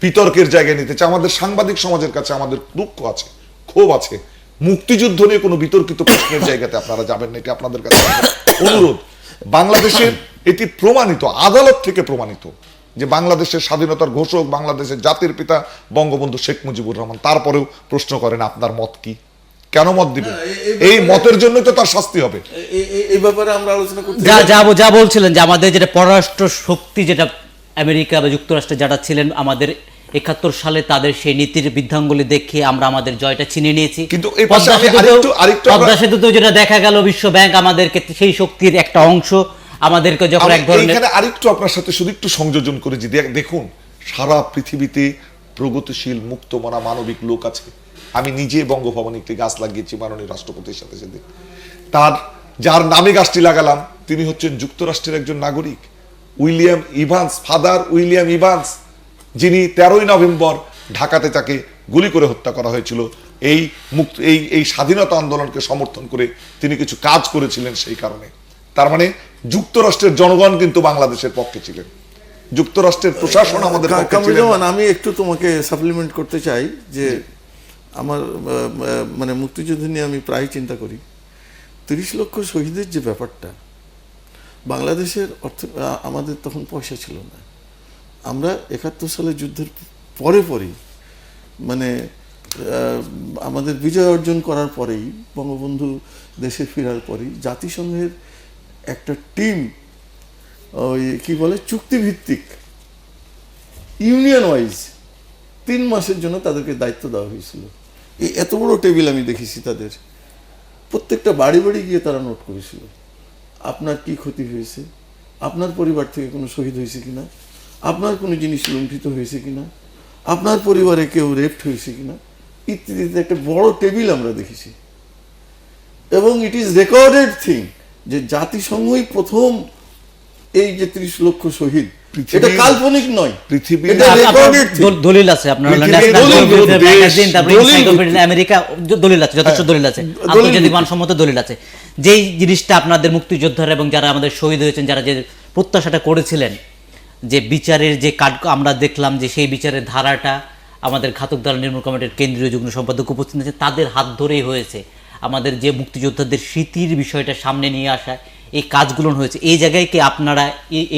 বিতর্কের জায়গায় নিতে চাই। আমাদের সাংবাদিক সমাজের কাছে আমাদের দুঃখ আছে, ক্ষোভ আছে। মুক্তিযুদ্ধ নিয়ে কোনো বিতর্কিত প্রশ্নের জায়গাতে আপনারা যাবেন না, এটি আপনাদের কাছে অনুরোধ। বাংলাদেশের এটি প্রমাণিত, আদালত থেকে প্রমাণিত, যে বাংলাদেশের স্বাধীনতার ঘোষক, বাংলাদেশের জাতির পিতা বঙ্গবন্ধু শেখ মুজিবুর রহমান। তারপরেও প্রশ্ন করেন আপনার মত কি? কেন মত দিবেন? এই মতের জন্য তো তার শাস্তি হবে। এই ব্যাপারে আমরা আলোচনা করতে যা বলছিলেন যে আমাদের যেটা পররাষ্ট্র শক্তি, যেটা আমেরিকা বা যুক্তরাষ্ট্রে যারা ছিলেন, আমাদের 71 সালে তাদের সেই নীতির বৃদ্ধাঙ্গুলি দেখে আমরা আমাদের জয়টা ছিনিয়ে নিয়েছি। কিন্তু পদ্মা সেতুতে যেটা দেখা গেল, বিশ্ব ব্যাংক আমাদেরকে সেই শক্তির একটা অংশ আমাদেরকে যখন এক ধরনের। এখানে আরেকটু আপনার সাথে শুধু একটু সংযোজন করে যে দেখুন, সারা পৃথিবীতে প্রগতিশীল মুক্ত মনা মানবিক লোক আছে। আমি নিজে বঙ্গভবনে একটি গাছ লাগিয়েছি মাননীয় রাষ্ট্রপতির সাথে সাথে। যার নামে গাছটি লাগালাম তিনি হচ্ছেন যুক্তরাষ্ট্রের একজন নাগরিক, William Evans, father William Evans, যিনি 13ই নভেম্বর ঢাকাতে তাকে গুলি করে হত্যা করা হয়েছিল এই মুক্ত এই স্বাধীনতা আন্দোলনকে সমর্থন করে তিনি কিছু কাজ করেছিলেন। সেই কারণে তার মানে যুক্তরাষ্ট্রের জনগণ কিন্তু বাংলাদেশের পক্ষে ছিলেন, যুক্তরাষ্ট্রের প্রশাসন আমাদের পক্ষে ছিলেন। কামরুজ্জামান, আমি একটু তোমাকে সাপ্লিমেন্ট করতে চাই যে আমার মানে মুক্তিযুদ্ধ নিয়ে আমি প্রায় চিন্তা করি। 30 লক্ষ শহীদের যে ব্যাপারটা, বাংলাদেশের আমাদের তখন পয়সা ছিল না। আমরা 71 সালে যুদ্ধের পরেই মানে আমাদের বিজয় অর্জন করার পরেই, বঙ্গবন্ধু দেশে ফেরার পরেই জাতিসংঘের একটা টিম, ওই কি বলে, চুক্তিভিত্তিক ইউনিয়ন ওয়াইজ 3 মাসের জন্য তাদেরকে দায়িত্ব দেওয়া হয়েছিল। এই এত বড় টেবিল আমি দেখেছি তাদের, প্রত্যেকটা বাড়ি বাড়ি গিয়ে তারা নোট করেছিল আপনার কি ক্ষতি হয়েছে, আপনার পরিবার থেকে কোনো শহীদ হয়েছে কিনা, আপনার কোনো জিনিস লুণ্ঠিত হয়েছে কিনা, আপনার পরিবারে কেউ রেপ্ট হয়েছে কিনা, ইত্যাদি একটা বড় টেবিল আমরা দেখেছি। এবং ইট ইজ রেকর্ডেড থিং যে জাতিসংঘই প্রথম এই যে 30 লক্ষ শহীদ, এটা কাল্পনিক নয়, পৃথিবীর এটা recorded thing। দলিল আছে আপনার পৃথিবীর ন্যাশনাল দলিল, জিওগ্রাফিক দেশ, ম্যাগাজিন, তারপরে দলিল এনসাইক্লোপিডিয়া আমেরিকা, দলিল আছে, যথেষ্ট দলিল আছে, আন্তর্জাতিক মানসম্মত দলিল আছে। যেই জিনিসটা আপনাদের মুক্তিযোদ্ধারা এবং যারা আমাদের শহীদ হয়েছেন, যারা যে প্রত্যাশাটা করেছিলেন যে বিচারের যে কার্ড, আমরা দেখলাম যে সেই বিচারের ধারাটা আমাদের ঘাতক দ্বারা নির্মূল কমিটির কেন্দ্রীয় যুগ্ম সম্পাদক উপস্থিত আছে, তাদের হাত ধরেই হয়েছে। আমাদের যে মুক্তিযোদ্ধাদের স্মৃতির বিষয়টা সামনে নিয়ে আসা, এই কাজগুলো হয়েছে। এই জায়গায় কি আপনারা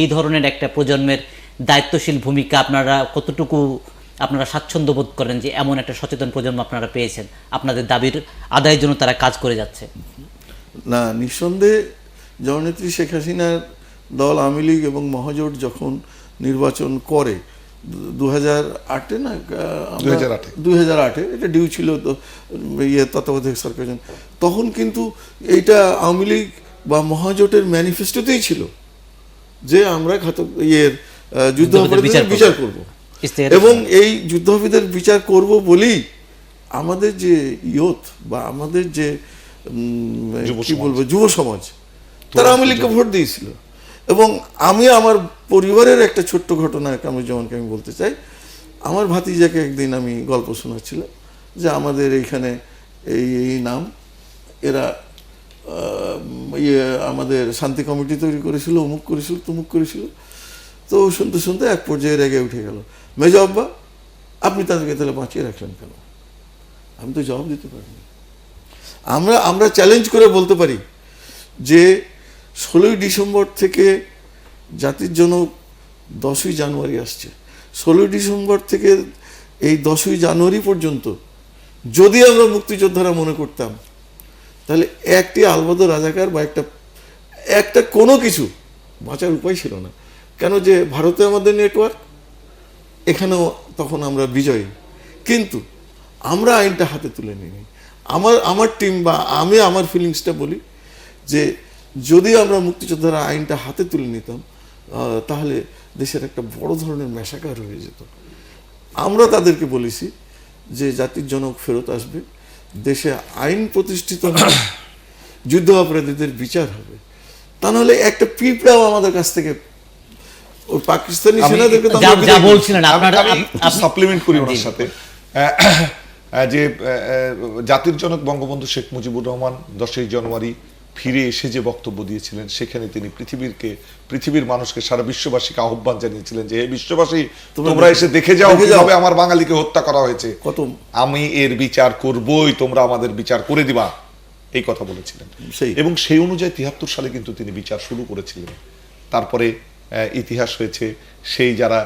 এই ধরনের একটা প্রজন্মের দায়িত্বশীল ভূমিকা আপনারা কতটুকু আপনারা স্বাচ্ছন্দ্য বোধ করেন যে এমন একটা সচেতন প্রজন্ম আপনারা পেয়েছেন, আপনাদের দাবির আদায়ের জন্য তারা কাজ করে যাচ্ছে? না, নিঃসন্দেহে জননেত্রী শেখ হাসিনার দল আওয়ামী লীগ এবং মহাজোট যখন নির্বাচন করে 2008-এ না, 2008-এ এটা ডিউ ছিল তো তত্ত্বাবধায়ক সরকার, তখন কিন্তু এইটা আওয়ামী লীগ বা মহাজোটের ম্যানিফেস্টোতেই ছিল যে আমরা যুদ্ধাপরাধীদের বিচার করব, এবং এই যুদ্ধাপরাধীদের বিচার করব বলেই আমাদের যে ইয়ুথ বা আমাদের যে কি বলবো যুব সমাজ, তারা আওয়ামী লীগকে ভোট দিয়েছিল। এবং আমি আমার পরিবারের একটা ছোট্ট ঘটনা কামরুজ্জামানকে আমি বলতে চাই। আমার ভাতিজাকে একদিন আমি গল্প শোনাচ্ছিলাম যে আমাদের এইখানে এই নাম, এরা আমাদের শান্তি কমিটি তৈরি করেছিল, অমুক করেছিল, তমুক করেছিল। তো শুনতে শুনতে এক পর্যায়ে রেগে উঠে গেল, মেজো আব্বা আপনি তাদেরকে তাহলে বাঁচিয়ে রাখলেন কেন? আমি তো জবাব দিতে পারিনি। আমরা চ্যালেঞ্জ করে বলতে পারি যে 16ই ডিসেম্বর থেকে জাতির জনক 10ই জানুয়ারি আসছে, 16ই ডিসেম্বর থেকে এই 10ই জানুয়ারি পর্যন্ত যদি আমরা মুক্তিযোদ্ধারা মনে করতাম, তাহলে একটি আলবদর রাজাকার বা একটা কোনো কিছু বাঁচার উপায় ছিল না। কেন যে ভারতে আমাদের নেটওয়ার্ক, এখানেও তখন আমরা বিজয়ী, কিন্তু আমরা আইনটা হাতে তুলে নিই। আমার টিম বা আমি আমার ফিলিংসটা বলি যে যদি আমরা মুক্তিযোদ্ধারা আইনটা হাতে তুলে নিতাম, তাহলে দেশের একটা বড় ধরনের ম্যাসাকার হয়ে যেত। আমরা তাদেরকে বলেছি যে জাতির জনক ফেরত আসবে, দেশে আইন প্রতিষ্ঠিত হবে, যুদ্ধ অপরাধীদের বিচার হবে। তা নাহলে একটা পিঁপড়াও আমাদের কাছ থেকে ওই পাকিস্তানি সেনাদেরকে যা বলছিলেন আপনারা, সাপ্লিমেন্ট করি ওনার সাথে যে জাতির জনক বঙ্গবন্ধু শেখ মুজিবুর রহমান 10ই জানুয়ারি ফিরে এসে যে বক্তব্য দিয়েছিলেন, সেখানে তিনি পৃথিবীর মানুষকে, সারা বিশ্ববাসীকে আহ্বান জানিয়েছিলেন যে হে বিশ্ববাসী, তোমরা এসে দেখে যাও কিভাবে আমার বাঙালিকে হত্যা করা হয়েছে, আমি এর বিচার করবই, তোমরা আমাদের বিচার করে দিবা, এই কথা বলেছিলেন। এবং সেই অনুযায়ী 73 সালে কিন্তু তিনি বিচার শুরু করেছিলেন। তারপরে ইতিহাস হয়েছে, সেই যারা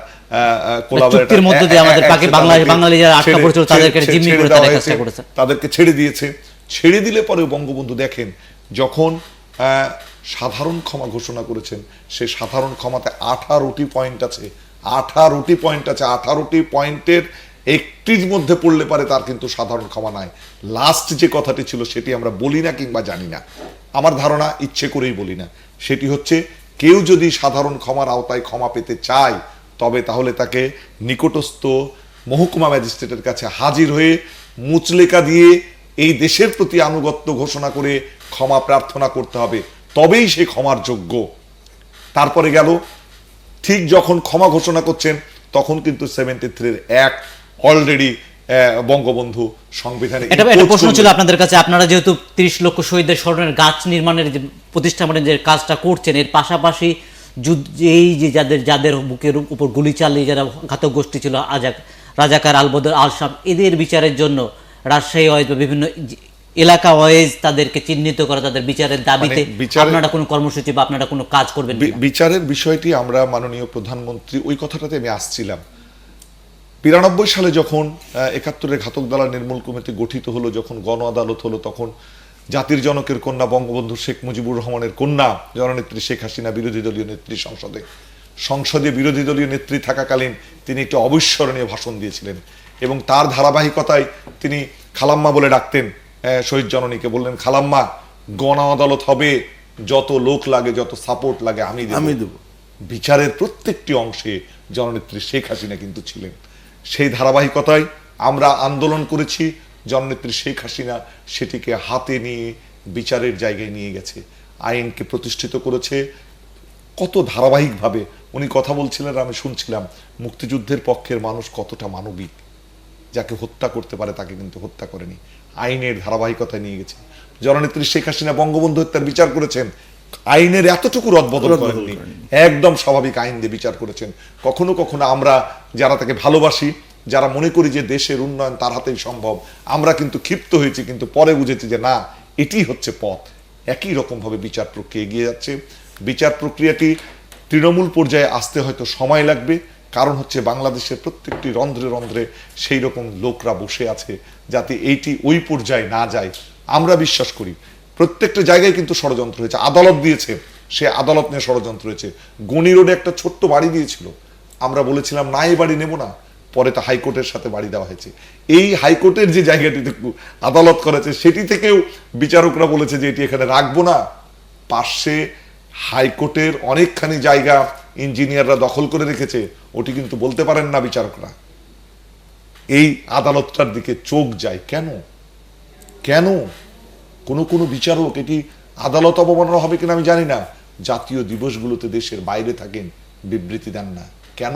তাদেরকে ছেড়ে দিয়েছে। ছেড়ে দিলে পরে বঙ্গবন্ধু দেখেন যখন সাধারণ ক্ষমা ঘোষণা করেছেন, সেই সাধারণ ক্ষমাতে 18টি পয়েন্ট আছে, 18টি পয়েন্টের একটির মধ্যে পড়লে পারে তার কিন্তু সাধারণ ক্ষমা নাই। লাস্ট যে কথাটি ছিল সেটি আমরা বলি না কিংবা জানি না, আমার ধারণা ইচ্ছে করেই বলি না। সেটি হচ্ছে, কেউ যদি সাধারণ ক্ষমার আওতায় ক্ষমা পেতে চায়, তবে তাহলে তাকে নিকটস্থ মহকুমা ম্যাজিস্ট্রেটের কাছে হাজির হয়ে মুচলেকা দিয়ে এই দেশের প্রতি আনুগত্য ঘোষণা করে ক্ষমা প্রার্থনা করতে হবে, তবেই সে ক্ষমার যোগ্য। তারপরে গেল, ঠিক যখন ক্ষমা ঘোষণা করছেন তখন কিন্তু 73-এর অ্যাক্ট অলরেডি বঙ্গবন্ধু সংবিধানে এটা impose প্রশ্ন করবে। ছিল আপনাদের কাছে, আপনারা যেহেতু 30 লক্ষ শহীদদের স্মরণের গাছ নির্মাণের যে প্রতিষ্ঠানের যে কাজটা করছেন, এর পাশাপাশি এই যে যাদের যাদের বুকের উপর গুলি চালিয়ে যারা ঘাতক গোষ্ঠী ছিল, রাজাকার, আলবদর, আলশাম, এদের বিচারের জন্য রাজশাহী ওয়াইজ বা বিভিন্ন এলাকা ওয়াইজ তাদেরকে চিহ্নিত করা, তাদের বিচারের দাবিতে আপনারা কোনো কর্মসূচি বা আপনারা কোনো কাজ করবেন কিনা? বিচারের বিষয়টি আমরা মাননীয় প্রধানমন্ত্রী, ওই কথাটাতে আমি আসছিলাম। 92 সালে যখন 71-এর ঘাতক দালাল নির্মূল কমিটি গঠিত হলো, যখন গণ আদালত হলো, তখন জাতির জনকের কন্যা বঙ্গবন্ধু শেখ মুজিবুর রহমানের কন্যা জননেত্রী শেখ হাসিনা বিরোধী দলীয় নেত্রী সংসদে বিরোধী দলীয় নেত্রী থাকাকালীন তিনি একটি অবিস্মরণীয় ভাষণ দিয়েছিলেন, এবং তার ধারাবাহিকতায় তিনি খালাম্মা বলে ডাকতেন শহীদ জননীকে। বললেন, খালাম্মা, গণ আদালত হবে, যত লোক লাগে, যত সাপোর্ট লাগে আমি দেব। বিচারের প্রত্যেকটি অংশে জননেত্রী শেখ হাসিনা কিন্তু ছিলেন। সেই ধারাবাহিকতায় আমরা আন্দোলন করেছি, জননেত্রী শেখ হাসিনা সেটিকে হাতে নিয়ে বিচারের জায়গায় নিয়ে গেছে, আইনকে প্রতিষ্ঠিত করেছে। কত ধারাবাহিকভাবে উনি কথা বলছিলেন, আমি শুনছিলাম, মুক্তিযুদ্ধের পক্ষের মানুষ কতটা মানবিক, যাকে হত্যা করতে পারে তাকে কিন্তু হত্যা করেনি, আইনের ধারাবাহিকতায় নিয়ে গেছে। জননেত্রী শেখ হাসিনা বঙ্গবন্ধু হত্যার বিচার করেছেন, আইনের এতটুকু রদবদল করেননি, একদম স্বাভাবিক আইন দিয়ে বিচার করেছেন। কখনো কখনো আমরা যারা তাকে ভালোবাসি, যারা মনে করি যে দেশের উন্নয়ন তার হাতেই সম্ভব, আমরা কিন্তু ক্ষিপ্ত হয়েছি, কিন্তু পরে বুঝেছি যে না, এটি হচ্ছে পথ। একই রকম ভাবে বিচার প্রক্রিয়া এগিয়ে যাচ্ছে। বিচার প্রক্রিয়াটি তৃণমূল পর্যায়ে আসতে হয়তো সময় লাগবে, কারণ হচ্ছে বাংলাদেশের প্রত্যেকটি রন্ধ্রে রন্ধ্রে সেই রকম লোকরা বসে আছে, যাতে এইটি ওই পর্যায়ে না যায়। আমরা বিশ্বাস করি প্রত্যেকটা জায়গায় কিন্তু ষড়যন্ত্র হয়েছে, আদালত দিয়েছে, সে আদালত নিয়ে ষড়যন্ত্র হয়েছে। গনি রোডে একটা ছোট্ট বাড়ি দিয়েছিল, আমরা বলেছিলাম না, এই বাড়ি নেব না, পরে তো হাইকোর্টের সাথে বাড়ি দেওয়া হয়েছে। এই হাইকোর্টের যে জায়গাটিতে আদালত করেছে, সেটি থেকেও বিচারকরা বলেছে যে এটি এখানে রাখবো না। পাশে হাইকোর্টের অনেকখানি জায়গা ইঞ্জিনিয়াররা দখল করে রেখেছে, ওটি কিন্তু বলতে পারেন না বিচারকরা। এই আদালতটার দিকে চোখ যায় কেন? কেন কোনো বিচারক, এটি আদালত অবমাননা হবে কিনা আমি জানি না, জাতীয় দিবসগুলোতে দেশের বাইরে থাকেন, বিবৃতি দেন না কেন?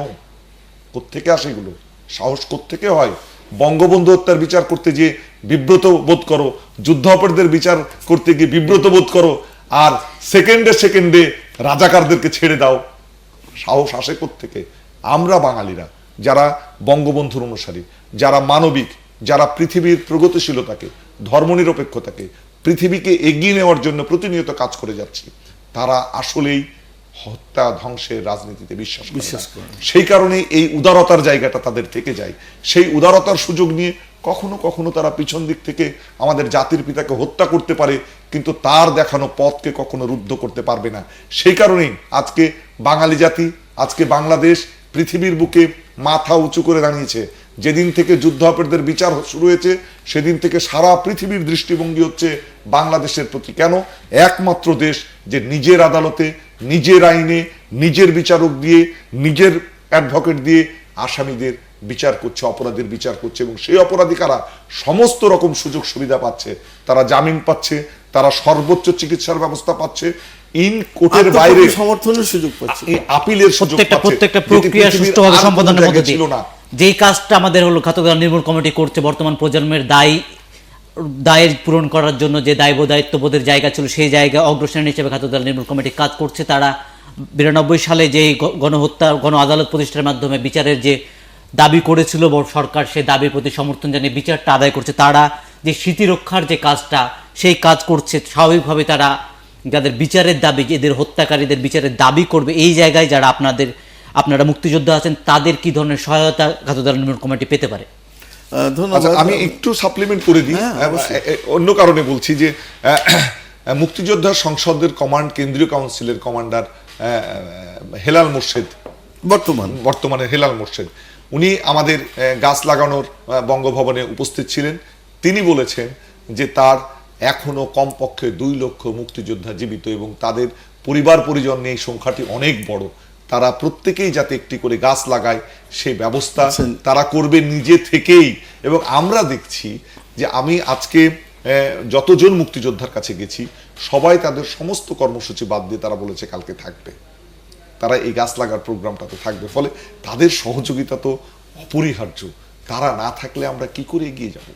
কোত্থেকে আসে এগুলো? সাহস কোত্থেকে হয়? বঙ্গবন্ধু হত্যার বিচার করতে গিয়ে বিব্রত বোধ করো, যুদ্ধাপরাধীদের বিচার করতে গিয়ে বিব্রত বোধ করো, আর সেকেন্ডে রাজাকারদেরকে ছেড়ে দাও। সাহস আসে কোত্থেকে? আমরা বাঙালিরা যারা বঙ্গবন্ধুর অনুসারী, যারা মানবিক, যারা পৃথিবীর প্রগতিশীলতাকে, ধর্মনিরপেক্ষতাকে, পৃথিবীকে এগিয়ে নেওয়ার জন্য প্রতিনিয়ত কাজ করে যাচ্ছি, তারা আসলেই হত্যা ধ্বংসের রাজনীতিতে বিশ্বাস করে। সেই কারণেই এই উদারতার জায়গাটা তাদের থেকে যায়। সেই উদারতার সুযোগ নিয়ে কখনো কখনো তারা পিছন দিক থেকে আমাদের জাতির পিতাকে হত্যা করতে পারে, কিন্তু তার দেখানো পথকে কখনো রুদ্ধ করতে পারবে না। সেই কারণেই আজকে বাঙালি জাতি, আজকে বাংলাদেশ পৃথিবীর বুকে মাথা উঁচু করে দাঁড়িয়েছে। যেদিন থেকে যুদ্ধাপরাধীদের বিচার শুরু হয়েছে, সেদিন থেকে সারা পৃথিবীর দৃষ্টিভঙ্গি হচ্ছে বাংলাদেশের প্রতি। কেন? একমাত্র দেশ যে নিজের আদালতে, নিজের আইনে, নিজের বিচারক দিয়ে, নিজের অ্যাডভোকেট দিয়ে আসামিদের বিচার করছে, অপরাধীর বিচার করছে, এবং সেই অপরাধী কারা? সমস্ত রকম সুযোগ সুবিধা পাচ্ছে, তারা জামিন পাচ্ছে, তারা সর্বোচ্চ চিকিৎসার ব্যবস্থা পাচ্ছে, ইন কোর্টের বাইরে সমর্থনের সুযোগ পাচ্ছে, আপিলের সুযোগ পাচ্ছে, প্রত্যেকটা প্রক্রিয়া সুষ্ঠুভাবে সম্পাদনের মধ্যে ছিল না। যেই কাজটা আমাদের হলো ঘাতক দালাল নির্মূল কমিটি করছে, বর্তমান প্রজন্মের দায়ের পূরণ করার জন্য যে দায়িত্ববোধের জায়গা ছিল, সেই জায়গায় অগ্রসর হিসেবে ঘাতক দালাল নির্মূল কমিটি কাজ করছে। তারা 92 সালে যে গণহত্যা গণ আদালত প্রতিষ্ঠার মাধ্যমে বিচারের যে দাবি করেছিল সরকার, সেই দাবির প্রতি সমর্থন জানিয়ে বিচারটা আদায় করছে। তারা যে স্মৃতি রক্ষার যে কাজটা, সেই কাজ করছে। স্বাভাবিকভাবে তারা যাদের বিচারের দাবি, এদের হত্যাকারীদের বিচারের দাবি করবে, এই জায়গায় যারা আপনারা মুক্তিযোদ্ধা আছেন, তাদের কি ধরনের সহায়তা ঘাতক দালাল নির্মূল কমিটি পেতে পারে? ধন্যবাদ। আমি একটু সাপ্লিমেন্ট করে দিই, অন্য কারণে বলছি যে মুক্তিযোদ্ধা সংসদের কেন্দ্রীয় কাউন্সিলের কমান্ডার হেলাল মোর্শেদ, বর্তমানে হেলাল মোর্শেদ, উনি আমাদের গাছ লাগানোর বঙ্গভবনে উপস্থিত ছিলেন। তিনি বলেছেন যে তার এখনো কমপক্ষে 2 লক্ষ মুক্তিযোদ্ধা জীবিত, এবং তাদের পরিবার পরিজন নিয়ে এই সংখ্যাটি অনেক বড়। তারা প্রত্যেকেই যাতে একটি করে গাছ লাগায়, সেই ব্যবস্থা তারা করবে নিজে থেকেই। এবং আমরা দেখছি যে আমি আজকে যতজন মুক্তিযোদ্ধার কাছে গেছি, সবাই তাদের সমস্ত কর্মসূচি বাদ দিয়ে তারা বলেছে কালকে থাকবে, তারা এই গাছ লাগার প্রোগ্রামটাতে থাকবে। ফলে তাদের সহযোগিতা তো অপরিহার্য, তারা না থাকলে আমরা কি করে এগিয়ে যাব?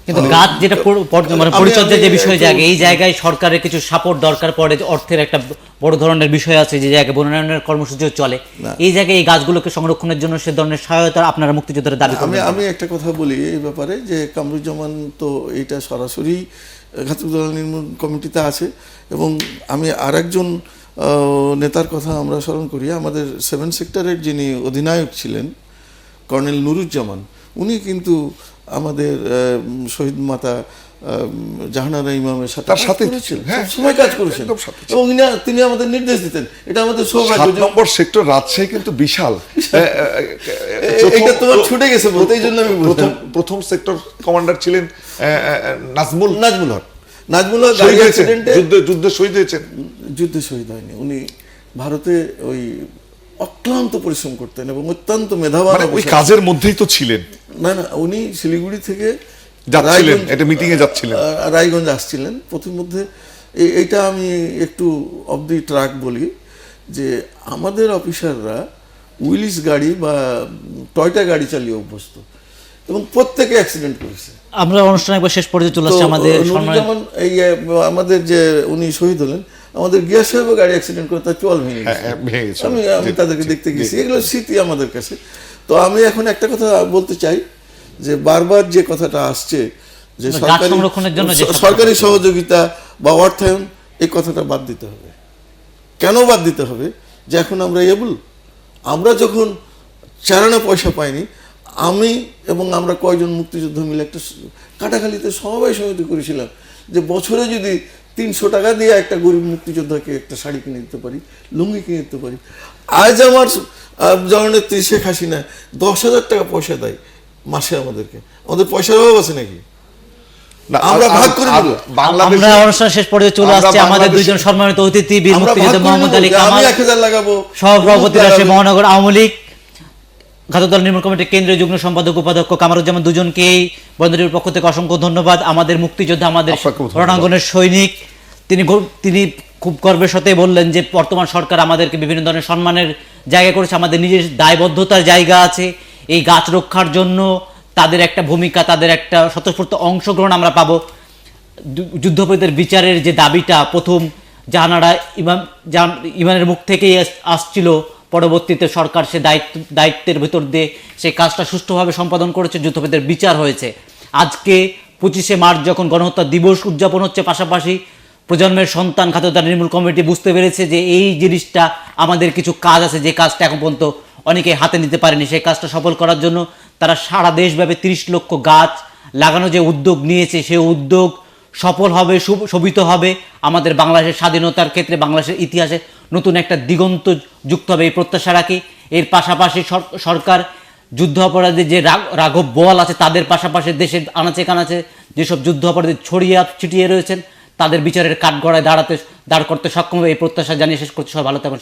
কিন্তু গাছ যেটা মানে আমি- পরিচর্যার যে আমি বিষয় একটু- জায়গা, এই জায়গায় সরকারের কিছু সাপোর্ট দরকার পড়ে, যে অর্থের একটা বড় ধরনের বিষয় আছে, যে জায়গায় বনায়নের কর্মসূচিও চলে, এই জায়গায় এই গাছগুলোকে সংরক্ষণের জন্য সে ধরনের সহায়তা আপনারা মুক্তিযোদ্ধারা দাবি আমি করবেন? আমি একটা কথা বলি এই ব্যাপারে, যে কামরুজ্জামান তো এটা সরাসরি ঘাতক দালাল নির্মূল কমিটিতে আছে, এবং আমি আরেকজন নেতার কথা আমরা স্মরণ করি, আমাদের 7 সেক্টরের যিনি অধিনায়ক ছিলেন কর্নেল নুরুজ্জামান, উনি কিন্তু আমাদের শহীদ মাতা জাহানারা ইমামের সাথে তার সাথেই করেছেন, ছিলেন, হ্যাঁ, সবসময় কাজ করেছেন, একদম সাথে ছিলেন। এবং তিনি আমাদের নির্দেশ দিতেন। এটা আমাদের 7 সৌভাগ্য যে নম্বর সেক্টর রাজশাহী কিন্তু বিশাল। এটা তোমার ছুটে গেছে বলতে, এই জন্য আমি বলতাম। প্রথম সেক্টর কমান্ডার ছিলেন নাজমুল নাজমুল হক শহীদ গাড়ি হয়েছেন, অ্যাক্সিডেন্টে যুদ্ধে শহীদ হয়েছেন। যুদ্ধে শহীদ হয়নি, উনি ভারতে ওই অক্লান্ত পরিশ্রম করতেন এবং অত্যন্ত মেধাবান মানে ওই অফিসার। কাজের মধ্যেই তো ছিলেন, না না, উনি শিলিগুড়ি থেকে যাচ্ছিলেন, এটা মিটিং এ যাচ্ছিলেন। রায়গঞ্জ আসছিলেন প্রতিমধ্যে। এইটা আমি একটু অফ দি ট্রাক বলি, যে আমাদের অফিসাররা উইলিস গাড়ি বা টয়টা গাড়ি চালিয়ে অভ্যস্ত, এবং প্রত্যেকে অ্যাক্সিডেন্ট করেছে। আমরা অনুষ্ঠান একবার শেষ পর্যায়ে চলে আসছি। তো আমাদের সম্মানিত যেমন এই আমাদের যে উনি শহীদ হলেন, আমাদের গিয়াস সাহেবও গাড়ি অ্যাক্সিডেন্ট করে তার চোয়াল ভেঙে গেছে। ভেঙে গেছে। আমি তাদেরকে দেখতে গেছি, এগুলো স্মৃতি আমাদের কাছে। তো আমি এখন একটা কথা বলতে চাই, যে বারবার যে কথাটা আসছে যে গাছ সংরক্ষণের জন্য যে সরকারি সহযোগিতা বা অর্থায়ন, এই কথাটা বাদ দিতে হবে। কেন বাদ দিতে হবে? যে এখন আমরা এবল, আমরা যখন চারানা পয়সা পাইনি, আমি এবং আমরা কয়জন মুক্তিযোদ্ধা মিলে একটা কাটাখালীতে সমবায় সমিতি করেছিলাম, যে বছরে যদি 300 টাকা দিয়ে একটা গরিব মুক্তিযোদ্ধাকে একটা শাড়ি কিনে দিতে পারি, লুঙ্গি কিনে দিতে পারি। আজ আমার জননেত্রী শেখ হাসিনা 10,000 টাকা পয়সা দেয় মাসে আমাদেরকে। আমাদের পয়সার অভাব আছে নাকি? না, আমরা ভাগ করে নেব। আমরা অনুষ্ঠান শেষ পর্যায়ে চলে আমরা আসছি। আমাদের বাংলাদেশে- দুইজন সম্মানিত অতিথি, বীর আমরা ভাগ মুক্তিযোদ্ধা করে মোহাম্মদ নেব, আলী যে আমি কামাল, 1000 লাগাবো, সহসভাপতি রাজশাহী লাগাবে। মহানগর আওয়ামী লীগ, ঘাতক দালাল নির্মূল কমিটির কেন্দ্রীয় যুগ্ম সম্পাদক উপাধ্যক্ষ কামারুজ্জামান, দুজনকেই বন্ধুটির পক্ষ থেকে অসংখ্য ধন্যবাদ। আমাদের মুক্তিযোদ্ধা, আমাদের আপনাকেও ধন্যবাদ। রণাঙ্গনের সৈনিক, তিনি খুব গর্বের সাথে বললেন যে বর্তমান সরকার আমাদেরকে বিভিন্ন ধরনের সম্মানের জায়গা করেছে, আমাদের নিজের দায়বদ্ধতার জায়গা আছে। এই গাছ রক্ষার জন্য তাদের একটা ভূমিকা, তাদের একটা স্বতঃস্ফূর্ত অংশগ্রহণ আমরা পাবো। যুদ্ধাপরাধীদের বিচারের যে দাবিটা প্রথম জাহানারা ইমানের মুখ থেকেই আসছিল, পরবর্তীতে সরকার সে দায়িত্বের ভেতর দিয়ে সেই কাজটা সুষ্ঠুভাবে সম্পাদন করেছে, যুদ্ধাপরাধীদের বিচার হয়েছে। আজকে 25শে মার্চ যখন গণহত্যা দিবস উদযাপন হচ্ছে, পাশাপাশি প্রজন্মের সন্তান ঘাতক দালাল নির্মূল কমিটি বুঝতে পেরেছে যে এই জিনিসটা আমাদের কিছু কাজ আছে, যে কাজটা এখন পর্যন্ত অনেকে হাতে নিতে পারেনি। সেই কাজটা সফল করার জন্য তারা সারা দেশব্যাপী 30 লক্ষ গাছ লাগানো যে উদ্যোগ নিয়েছে, সেই উদ্যোগ সফল হবে, শোভিত হবে। আমাদের বাংলাদেশের স্বাধীনতার ক্ষেত্রে, বাংলাদেশের ইতিহাসে নতুন একটা দিগন্ত যুক্ত হবে, এই প্রত্যাশা রাখি। এর পাশাপাশি সরকার যুদ্ধ অপরাধীর যে রাঘব বোয়াল আছে, তাদের পাশাপাশি দেশের আনাচে কানাচে যেসব যুদ্ধ অপরাধী ছড়িয়ে ছিটিয়ে রয়েছেন, তাদের বিচারের কাঠগড়ায় দাঁড় করতে সক্ষম হবে, এই প্রত্যাশা জানিয়ে শেষ করতে সবাই ভালো থাকবেন।